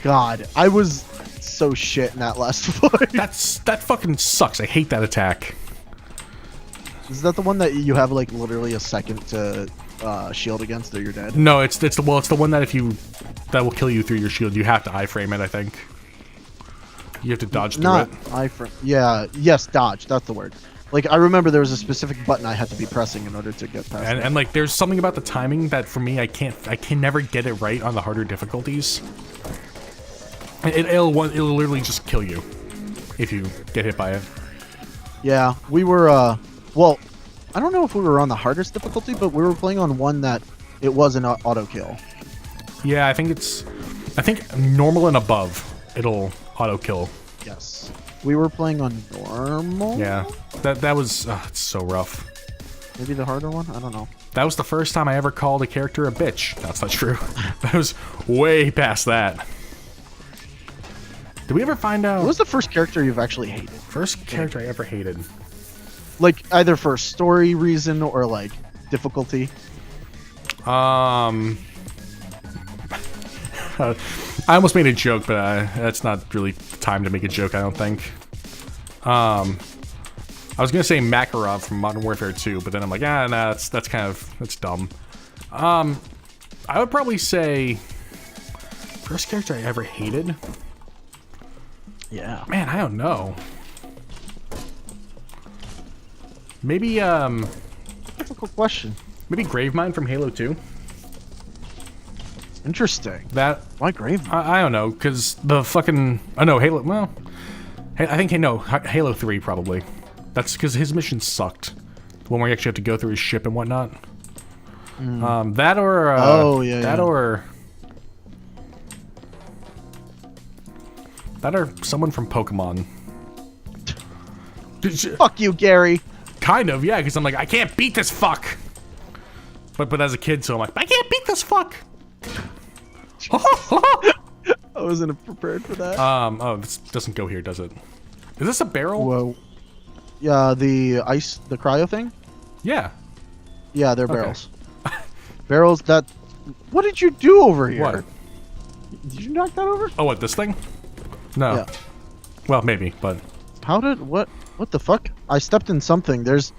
God, I was so shit in that last fight. That fucking sucks. I hate that attack. Is that the one that you have, like, literally a second to shield against or you're dead? No, it's the one that that will kill you through your shield. You have to iframe it, I think. You have to dodge through Not it. iframe. Yeah, yes, dodge. That's the word. Like, I remember there was a specific button I had to be pressing in order to get past it. And like, there's something about the timing that for me, I can never get it right on the harder difficulties. It'll literally just kill you if you get hit by it. Yeah, we were, well, I don't know if we were on the hardest difficulty, but we were playing on one that it was an auto kill. Yeah, I think normal and above, it'll auto kill. Yes. We were playing on normal? Yeah. That was it's so rough. Maybe the harder one? I don't know. That was the first time I ever called a character a bitch. That's not true. That was way past that. Did we ever find out? What was the first character you've actually hated? First character I ever hated. Like, either for story reason or, like, difficulty? I almost made a joke, but that's not really time to make a joke, I don't think. I was gonna say Makarov from Modern Warfare 2, but then I'm like, nah, that's dumb. I would probably say first character I ever hated. Yeah. Man, I don't know. Maybe Difficult question. maybe Gravemind from Halo 2. Interesting. That Why Grave? I don't know, because the fucking... Oh, no, Halo... Well, I think, no, Halo 3, probably. That's because his mission sucked. The one where you actually have to go through his ship and whatnot. That or... Oh, yeah, That yeah. or... That or someone from Pokemon. Fuck you, Gary. Kind of, yeah, because I'm like, I can't beat this fuck. But as a kid, so I'm like, I can't beat this fuck. I wasn't prepared for that. Oh, this doesn't go here, does it? Is this a barrel? Whoa. Yeah, the cryo thing? Yeah. Yeah, they're barrels. Barrels that... What did you do over here? What? Did you knock that over? Oh, what, this thing? No. Yeah. Well, maybe, but... How did... What the fuck? I stepped in something. There's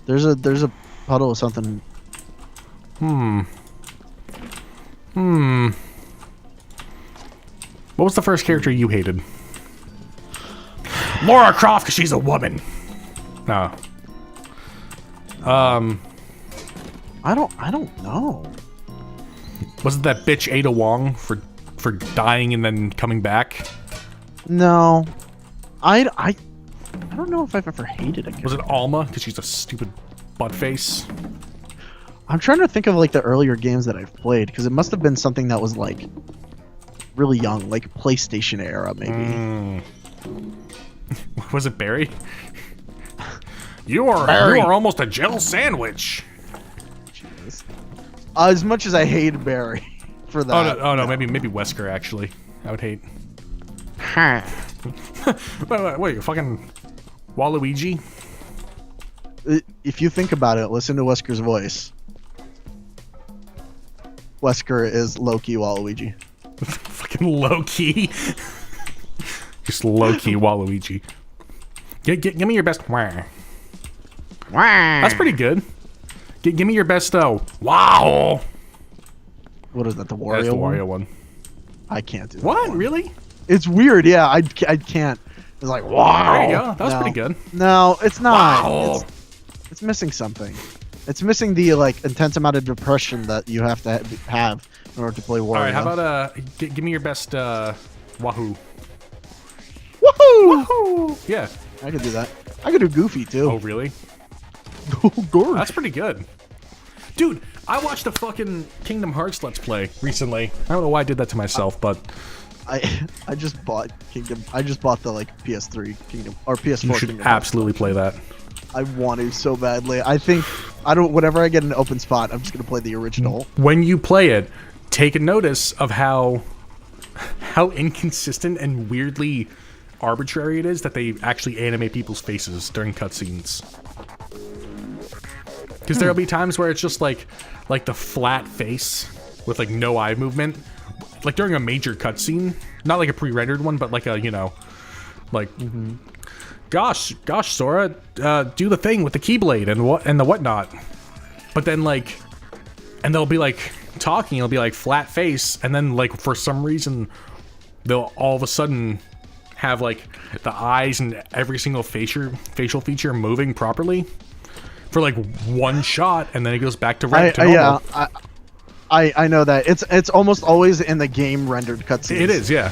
a puddle of something. What was the first character you hated? Lara Croft, because she's a woman. No. I don't know. Was it that bitch Ada Wong for dying and then coming back? No. I don't know if I've ever hated a character. Was it Alma, because she's a stupid butt face? I'm trying to think of like the earlier games that I've played, because it must have been something that was like really young, like PlayStation era maybe. Was it Barry? You are almost a gel sandwich. Jeez. As much as I hate Barry for that. Oh no, maybe Wesker actually. I would hate. Wait, you fucking Waluigi? If you think about it, listen to Wesker's voice. Wesker is low-key Waluigi. Fucking low-key. Just low-key Waluigi. Give me your best. That's pretty good. Give me your best. Wow. What is that? The Wario? That's the Wario one. I can't do that. What? one. Really? It's weird. Yeah, I can't. It's like wow. There you go. That was pretty good. No, it's not. Wow. It's missing something. It's missing the like intense amount of depression that you have to have in order to play Wario. All right. How about give me your best. Wahoo. Woohoo! Woohoo! Yeah. I could do that. I could do Goofy too. Oh really? Oh, gorge. That's pretty good. Dude, I watched a fucking Kingdom Hearts Let's Play recently. I don't know why I did that to myself, but I just bought Kingdom. I just bought the like PS3 Kingdom or PS4. you should Kingdom absolutely play that. I want to so badly. I think whenever I get an open spot, I'm just gonna play the original. When you play it, take a notice of how inconsistent and weirdly arbitrary it is that they actually animate people's faces during cutscenes. Because there'll be times where it's just like the flat face with like no eye movement, like during a major cutscene, not like a pre-rendered one, but like a like, gosh, Sora, do the thing with the Keyblade and the whatnot. But then like, and they'll be like talking, it'll be like flat face, and then like for some reason, they'll all of a sudden have like the eyes and every single facial feature moving properly for like one shot, and then it goes back to normal. Yeah, I know that. It's almost always in the game rendered cutscenes. It is, yeah.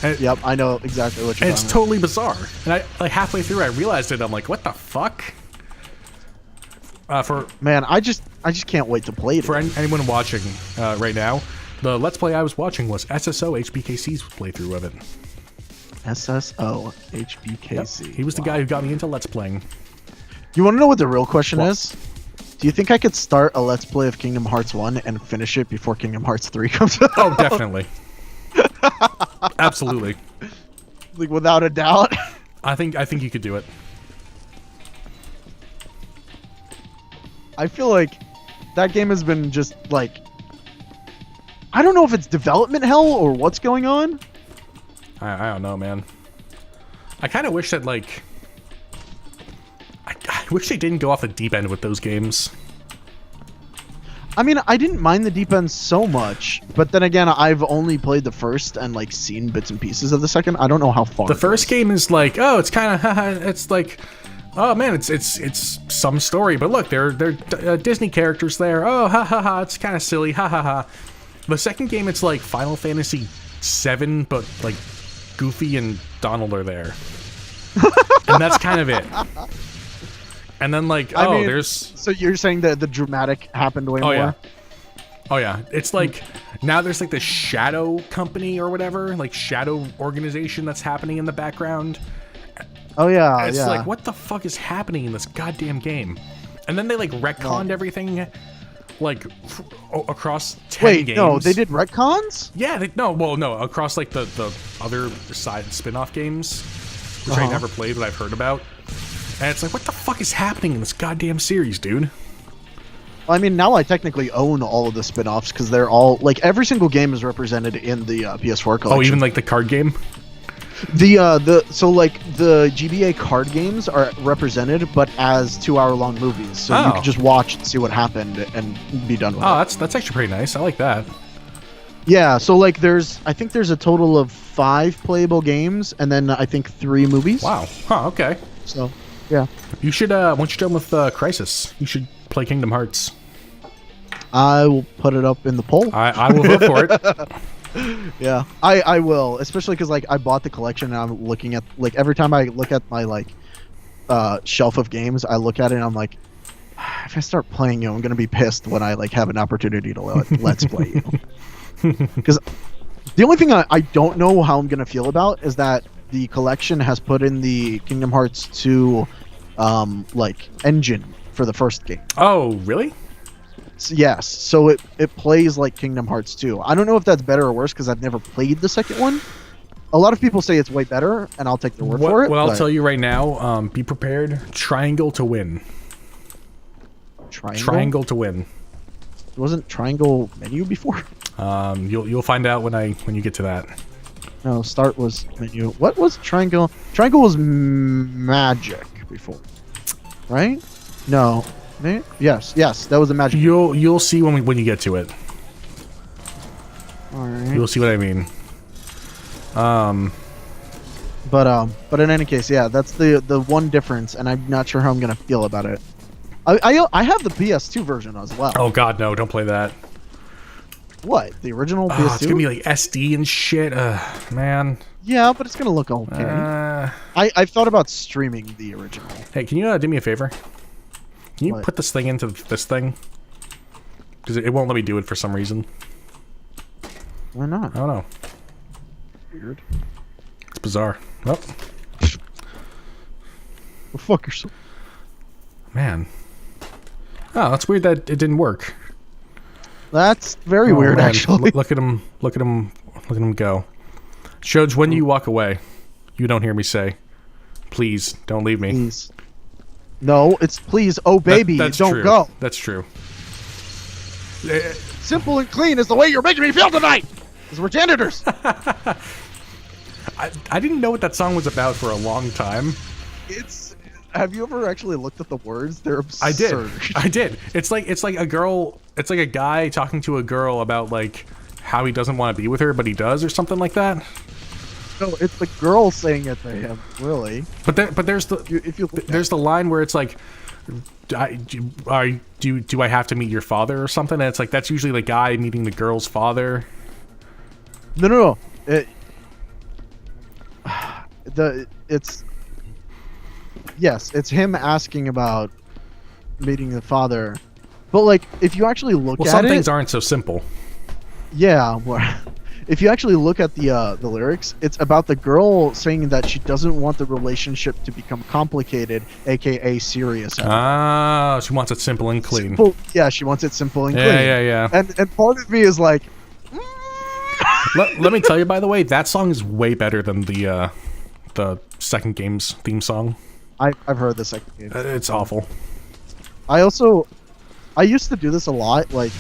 And, yep, I know exactly what you're and it's totally bizarre. And I like halfway through I realized it. I'm like, what the fuck? Man, I just can't wait to play it. For anyone watching right now, the Let's Play I was watching was SSO HBKC's playthrough of it. SSO HBKC. Yep. He was the guy who got me into Let's Playing. You want to know what the real question is? Do you think I could start a Let's Play of Kingdom Hearts 1 and finish it before Kingdom Hearts 3 comes out? Oh, definitely. Absolutely. Like, without a doubt. I think you could do it. I feel like that game has been just, like... I don't know if it's development hell or what's going on. I don't know, man. I kind of wish that, like... I wish they didn't go off the deep end with those games. I mean, I didn't mind the deep end so much, but then again, I've only played the first and like seen bits and pieces of the second. I don't know how far. The first game is like, oh, it's kind of, it's like, oh man, it's some story, but look, they're Disney characters there. Oh, ha ha ha, it's kind of silly, ha ha ha. The second game, it's like Final Fantasy VII, but like Goofy and Donald are there, and that's kind of it. And then like, I mean, there's... So you're saying that the dramatic happened way more? Yeah. Oh yeah, it's like now there's like the shadow company or whatever, like shadow organization that's happening in the background. Oh yeah, It's yeah. like, what the fuck is happening in this goddamn game? And then they like retconned everything, like across 10 games. No, they did retcons. Yeah, no, across like the other side spin-off games, which I never played, but I've heard about. And it's like, what the fuck is happening in this goddamn series, dude? I mean, now I technically own all of the spin-offs because they're all like every single game is represented in the PS4 collection. Oh, even like the card game? So like the GBA card games are represented, but as 2-hour-long movies, so you can just watch and see what happened and be done with it. Oh, that's actually pretty nice. I like that. Yeah, so like I think there's a total of 5 playable games, and then I think 3 movies. Wow. Huh. Okay. So, yeah. You should once you're done with Crisis, you should play Kingdom Hearts. I will put it up in the poll. I will vote for it. Yeah, I will, especially because like I bought the collection and I'm looking at like every time I look at my like shelf of games, I look at it and I'm like, if I start playing you, I'm gonna be pissed when I like have an opportunity to let's play you. Because the only thing I don't know how I'm gonna feel about is that the collection has put in the Kingdom Hearts 2 like engine for the first game. Oh, really? Yes, so it plays like Kingdom Hearts 2. I don't know if that's better or worse because I've never played the second one. A lot of people say it's way better, and I'll take their word for it. Well, I'll tell you right now, be prepared. Triangle to win. Triangle to win. Wasn't triangle menu before? You'll find out when you get to that. No, start was menu. What was triangle? Triangle was magic before, right? No. Yes, that was a magic. You'll see when you get to it. All right. You'll see what I mean. But in any case, yeah, that's the one difference, and I'm not sure how I'm gonna feel about it. I have the PS2 version as well. Oh God, no! Don't play that. What, the original PS2? It's gonna be like SD and shit. Man. Yeah, but it's gonna look okay. I've thought about streaming the original. Hey, can you do me a favor? Can you What? put this thing into this thing? Because it won't let me do it for some reason. Why not? I don't know. Weird. It's bizarre. Oh, Well, fuck yourself. man. Oh, that's weird that it didn't work. That's very weird, man. actually. Look at him. Look at him. Look at him go. Shoj, when do you walk away? You don't hear me say, please don't leave me. Please. No, it's please, oh baby, That's don't true. go. That's true. Simple and clean is the way you're making me feel tonight. Because we're janitors. I didn't know what that song was about for a long time. Have you ever actually looked at the words? They're absurd. I did. It's like a girl. It's like a guy talking to a girl about like how he doesn't want to be with her, but he does, or something like that. No, it's the girl saying it to him, really. But there's there's the line where it's like, do I have to meet your father or something? And it's like that's usually the guy meeting the girl's father. No. It's him asking about meeting the father, but like if you actually look at it, some things aren't so simple. Yeah, well, if you actually look at the lyrics, it's about the girl saying that she doesn't want the relationship to become complicated, aka serious. Ah, she wants it simple and clean. Yeah, she wants it simple and clean. Yeah. And part of me is like, let me tell you, by the way, that song is way better than the second game's theme song. I've heard the second game. It's awful. I used to do this a lot, like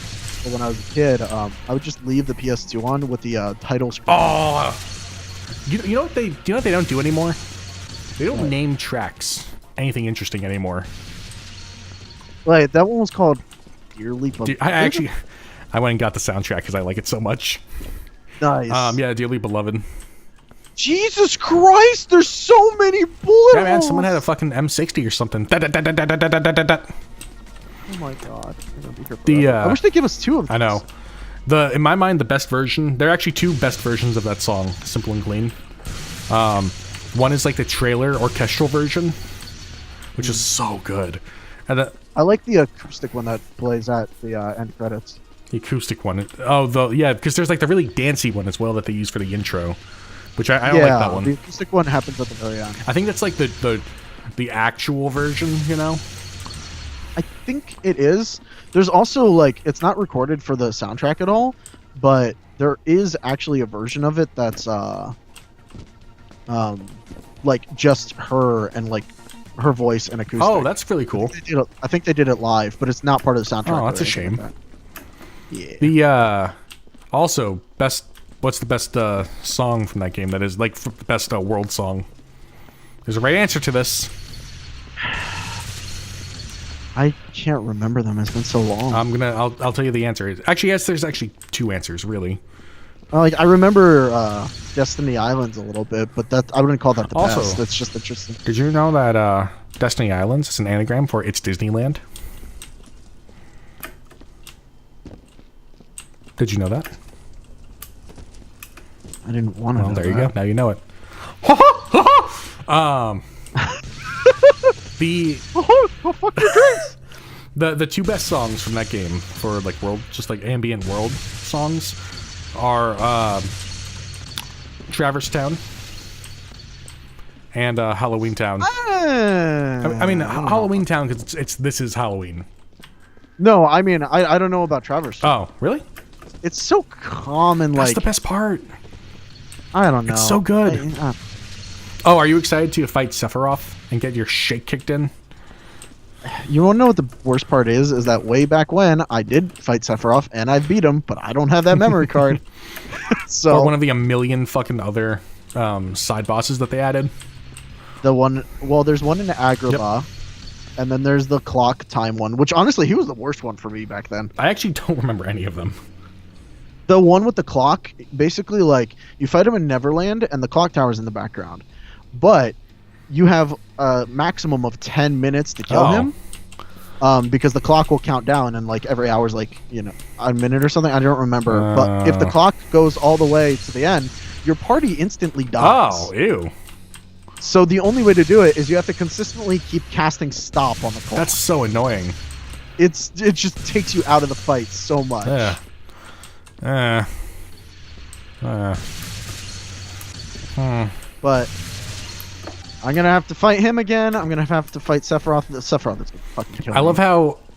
when I was a kid. I would just leave the PS2 on with the title screen. Oh, you know what they don't do anymore? They don't name tracks anything interesting anymore. Like that one was called Dearly Beloved. Dude, I went and got the soundtrack because I like it so much. Nice. Yeah, Dearly Beloved. Jesus Christ! There's so many bullet Yeah, man, holes! someone had a fucking M60 or something. Oh my god. I'm gonna be here The, forever. I wish they'd give us 2 of these. I know. In my mind, the best version. There are actually 2 best versions of that song, Simple and Clean. One is like the trailer orchestral version, which is so good. And I like the acoustic one that plays at the end credits. The acoustic one. Oh, because there's like the really dancey one as well that they use for the intro, which I don't like that one. The acoustic one happens at the very end. I think that's like the actual version, you know? I think it is. There's also like it's not recorded for the soundtrack at all, but there is actually a version of it that's like just her and like her voice and acoustic. Oh, that's really cool. I think they did it live, but it's not part of the soundtrack. Oh, that's a shame. Like yeah. The also best. What's the best song from that game? That is like the best world song. There's a right answer to this. I can't remember them. It's been so long. I'll tell you the answer. Actually, yes. There's actually two answers, really. Like I remember Destiny Islands a little bit, but that I wouldn't call that the Also, best. That's just interesting. Did you know that Destiny Islands is an anagram for It's Disneyland? Did you know that? I didn't want to know There you that. go. Now you know it. Go fuck your drinks. The two best songs from that game for like world, just like ambient world songs, are Traverse Town and Halloween Town. I mean Halloween Town because it's this is Halloween. No, I mean I don't know about Traverse. Oh, really? It's so common. That's like the best part. I don't know. It's so good. Oh, are you excited to fight Sephiroth and get your shake kicked in? You want to know what the worst part is? Is that way back when I did fight Sephiroth and I beat him, but I don't have that memory card. So Or one of the a million fucking other side bosses that they added. there's one in Agrabah, and then there's the clock time one, which honestly he was the worst one for me back then. I actually don't remember any of them. The one with the clock, basically like you fight him in Neverland and the clock tower's in the background, but you have a maximum of 10 minutes to kill him. Because the clock will count down and like every hour's like, a minute or something. I don't remember. But if the clock goes all the way to the end, your party instantly dies. Oh, ew. So the only way to do it is you have to consistently keep casting stop on the clock. That's so annoying. It just takes you out of the fight so much. Yeah. But I'm gonna have to fight him again. I'm gonna have to fight Sephiroth. Sephiroth is gonna fucking kill me.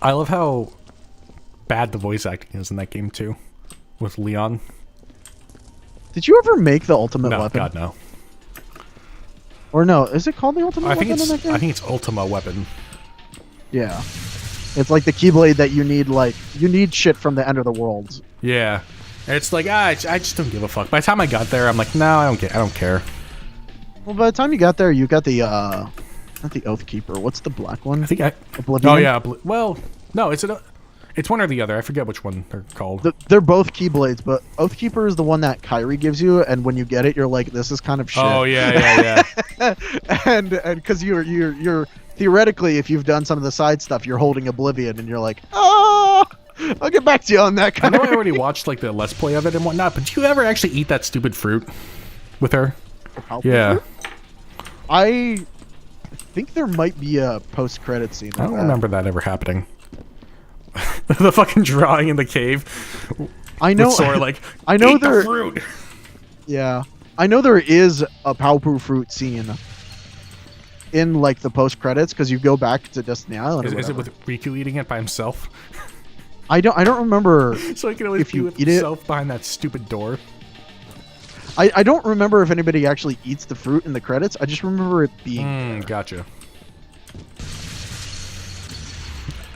I love how bad the voice acting is in that game too, with Leon. Did you ever make the ultimate No, weapon? God no. Or no, is it called the ultimate I weapon think in that game? it's Ultima Weapon. Yeah. It's like the Keyblade that you need shit from the end of the world. Yeah. It's like I just don't give a fuck. By the time I got there, I'm like, no, I don't care. Well, by the time you got there, you got the not the Oathkeeper. What's the black one? I think Oblivion? Oh yeah. Well, no, it's one or the other. I forget which one they're called. They're both Keyblades, but Oathkeeper is the one that Kyrie gives you, and when you get it, you're like, this is kind of shit. Oh yeah. and because you're theoretically, if you've done some of the side stuff, you're holding Oblivion, and you're like, oh, I'll get back to you on that. I know I already watched like the Let's Play of it and whatnot, but do you ever actually eat that stupid fruit with her? Yeah. I think there might be a post-credit scene. I don't remember that ever happening. The fucking drawing in the cave. I know. With Sora, like, I know eat there. the fruit. Yeah, I know there is a Paupu fruit scene in like the post-credits because you go back to Destiny Island. Is it with Riku eating it by himself? I don't remember. So he can always if be you with eat it. himself behind that stupid door. I don't remember if anybody actually eats the fruit in the credits. I just remember it being there. Gotcha.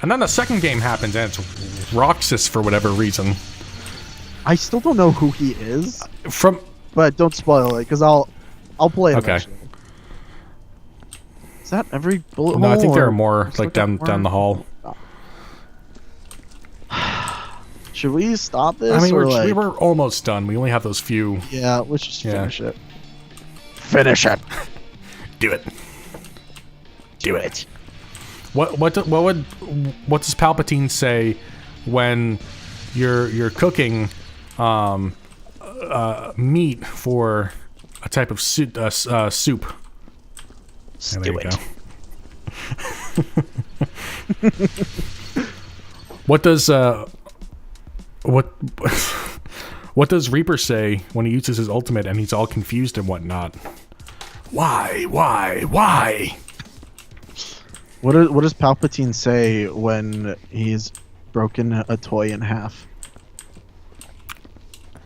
And then the second game happens, and it's Roxas for whatever reason. I still don't know who he is, From but don't spoil it because I'll play it. Okay. Eventually. Is that every bullet no, hole? I think there or- are more Looks like down more. the hall. Should we stop this? I mean, or we like... were almost done. We only have those few. Yeah, let's just Yeah. finish it. Finish it. Do it. Do it. What does Palpatine say when you're cooking meat for a type of soup? Just There do you it. go. What does What what does Reaper say when he uses his ultimate and he's all confused and whatnot? Why? What does Palpatine say when he's broken a toy in half?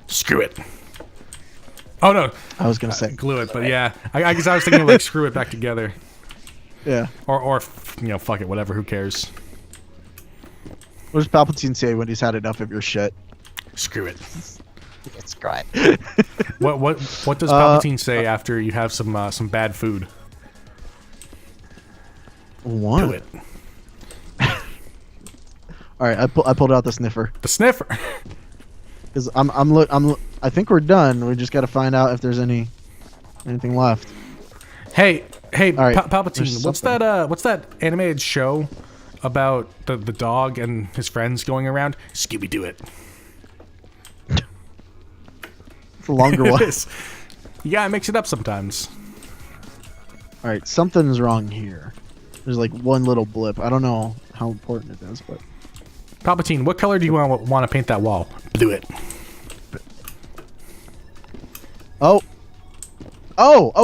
Screw it. Oh no, I was gonna say glue it, but yeah, I guess I was thinking like screw it back together. Yeah. Or you know, fuck it, whatever. Who cares? What does Palpatine say when he's had enough of your shit? Screw it. That's great. What does Palpatine say after you have some bad food? What? Do it. All right, I pulled out the sniffer. The sniffer. Cause I think we're done. We just got to find out if there's anything left. Hey, right, Palpatine, what's that animated show about the dog and his friends going around? Scooby-Doo it. It's a longer one. It is. You gotta mix it up sometimes. All right, something's wrong here. There's like one little blip. I don't know how important it is, but Palpatine, what color do you want to paint that wall? Do it. Oh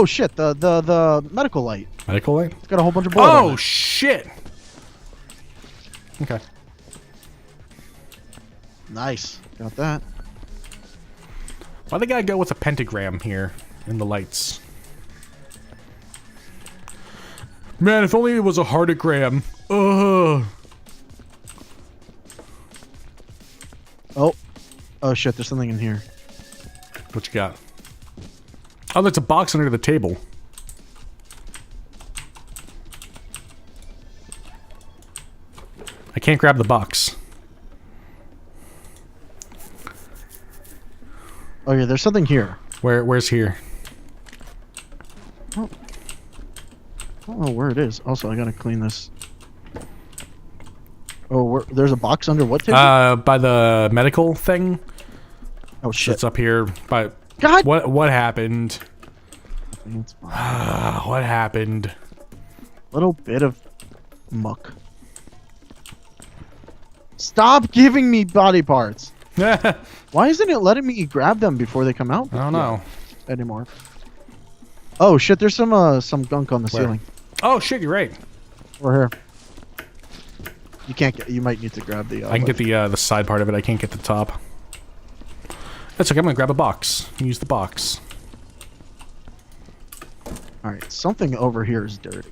shit! The medical light. Medical light? It's got a whole bunch of blood on Oh it. shit! Okay. Nice. Got that. Why they gotta go with a pentagram here in the lights? Man, if only it was a heartagram. Ugh. Oh shit! There's something in here. What you got? Oh, there's a box under the table. I can't grab the box. Oh yeah, there's something here. Where's here? I don't know where it is. Also, I gotta clean this. Oh, there's a box under what table? By the medical thing. Oh shit! It's up here. By God! What happened? It's fine. What happened? Little bit of muck. Stop giving me body parts. I Why isn't it letting me grab them before they come out? don't know. Anymore. Oh shit! There's some gunk on the Where? ceiling. Oh shit! You're right. Over here. You can't get. You might need to grab the. I can get the side part of it. I can't get the top. That's okay. I'm gonna grab a box. Use the box. All right. Something over here is dirty.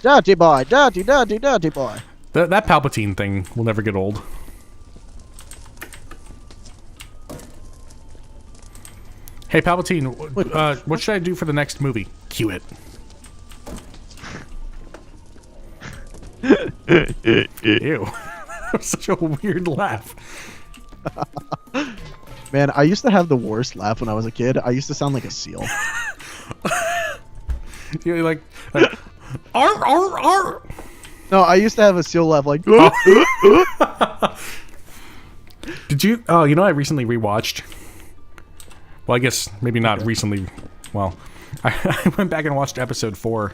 Dirty boy, dirty boy. That Palpatine thing will never get old. Hey Palpatine, what should I do for the next movie? Cue it. Ew. That was such a weird laugh. Man, I used to have the worst laugh when I was a kid. I used to sound like a seal. You're like arr, arr, arr. No, I used to have a seal laugh like. Did you? Oh, you know, I recently rewatched. Well, I guess maybe not recently. Well, I went back and watched episode 4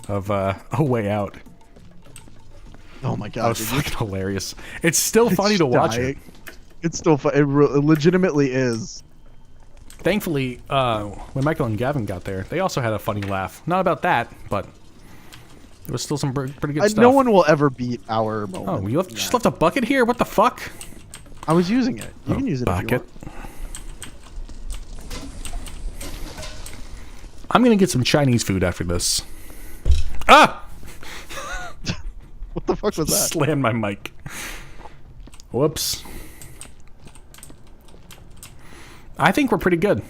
of A Way Out. Oh my god, That was fucking hilarious. It's still funny to watch it. It's still fun. It legitimately is. Thankfully, when Michael and Gavin got there, they also had a funny laugh. Not about that, but it was still some pretty good stuff. No one will ever beat our moment. Oh, you just left a bucket here? What the fuck? I was using it. You can use it Bucket. if you want. I'm gonna get some Chinese food after this. Ah! What the fuck was that? Slammed my mic. Whoops. I think we're pretty good.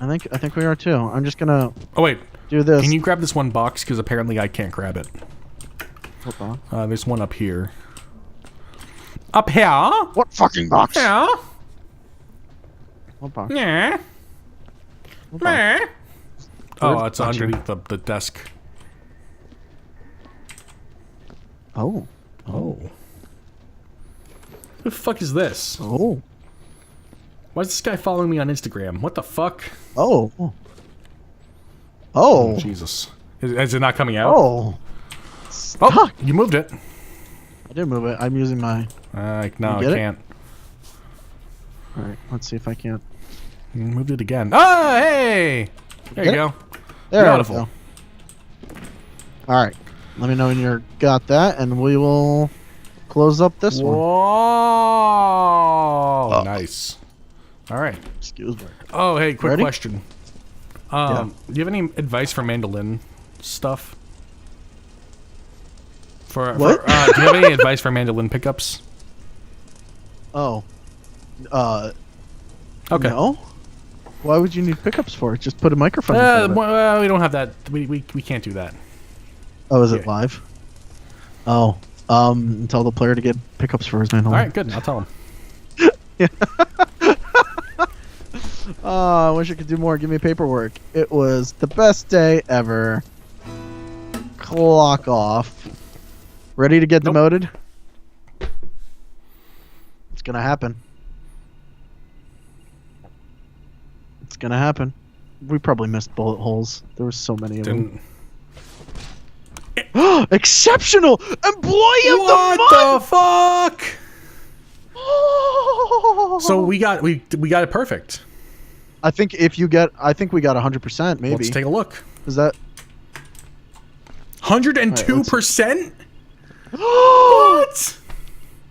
I think we are too. I'm just gonna Oh wait, do this. can you grab this one box? Because apparently I can't grab it. Hold on. There's one up here. Up here? What fucking box? Yeah. What box? Yeah. What box? Meh. Oh, Where's it's the box? underneath the desk. Oh. Oh. Who the fuck is this? Oh. Why is this guy following me on Instagram? What the fuck? Oh. Oh. Jesus. Is it not coming out? Oh. Oh, you moved it. I did move it. I'm using my... No, I can't. Alright, let's see if I can't. You moved it again. Oh, hey! There you go. There Beautiful. we go. Alright. Let me know when you're got that, and we will close up this one. Whoa! Nice. All right. Excuse me. Oh, hey, quick Ready? question. Do you have any advice for mandolin stuff? What? do you have any advice for mandolin pickups? Oh. Okay. No? Why would you need pickups for it? Just put a microphone in front of it. Well, we don't have that. We can't do that. Oh, is it live? Oh. Tell the player to get pickups for his mandolin. All right, good. I'll tell him. Oh, I wish I could do more. Give me paperwork. It was the best day ever. Clock off. Ready to get demoted? It's gonna happen. It's gonna happen. We probably missed bullet holes. There were so many of them. Exceptional employee of the month. What the fuck? So we got it perfect. I think we got 100%. Maybe. Let's take a look. Is that 102%? What?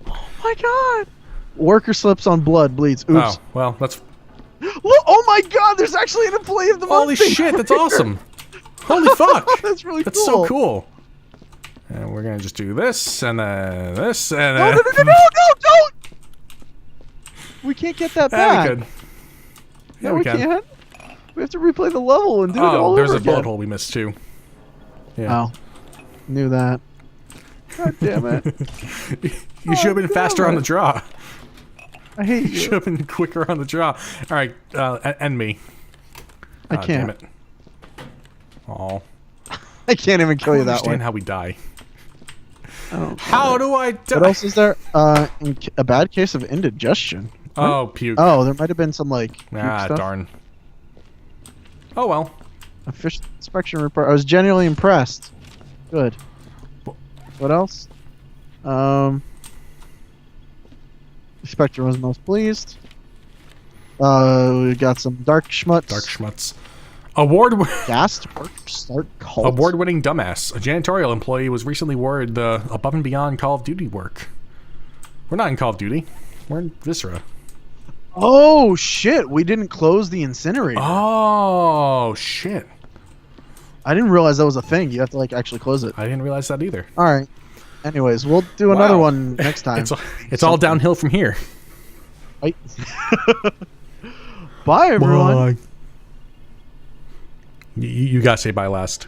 Oh my god! Worker slips on blood, bleeds. Oops. Oh, well, that's... Oh my god, there's actually an employee of the month. Holy shit, that's awesome. Holy fuck. That's really That's cool. so cool. And we're going to just do this, and then this, and No, then... no, don't! We can't get that back. We could. Yeah, No, we can't. We have to replay the level and do it all there's over a again. bullet hole we missed, too. Yeah. Oh. Knew that. God damn it. You should have been faster on the draw. I hate You you. should have been quicker on the draw. All right, end me. I can't. Damn it. Oh. I can't even kill you that way. Understand how we die. Oh, How do I die? what else is there? A bad case of indigestion. Oh, puke. Oh, there might have been some like puke stuff. Darn. Oh well. A fish inspection report. I was genuinely impressed. Good. What else? Inspector was most pleased. We got some dark schmutz. Dark schmutz. Gas to work start cult. Award-winning dumbass. A janitorial employee was recently awarded the above and beyond Call of Duty work. We're not in Call of Duty. We're in Viscera. Oh shit! We didn't close the incinerator. Oh shit! I didn't realize that was a thing. You have to like actually close it. I didn't realize that either. All right. Anyways, we'll do another one next time. It's all downhill from here. Bye. Bye, everyone. Bye. You gotta say bye last.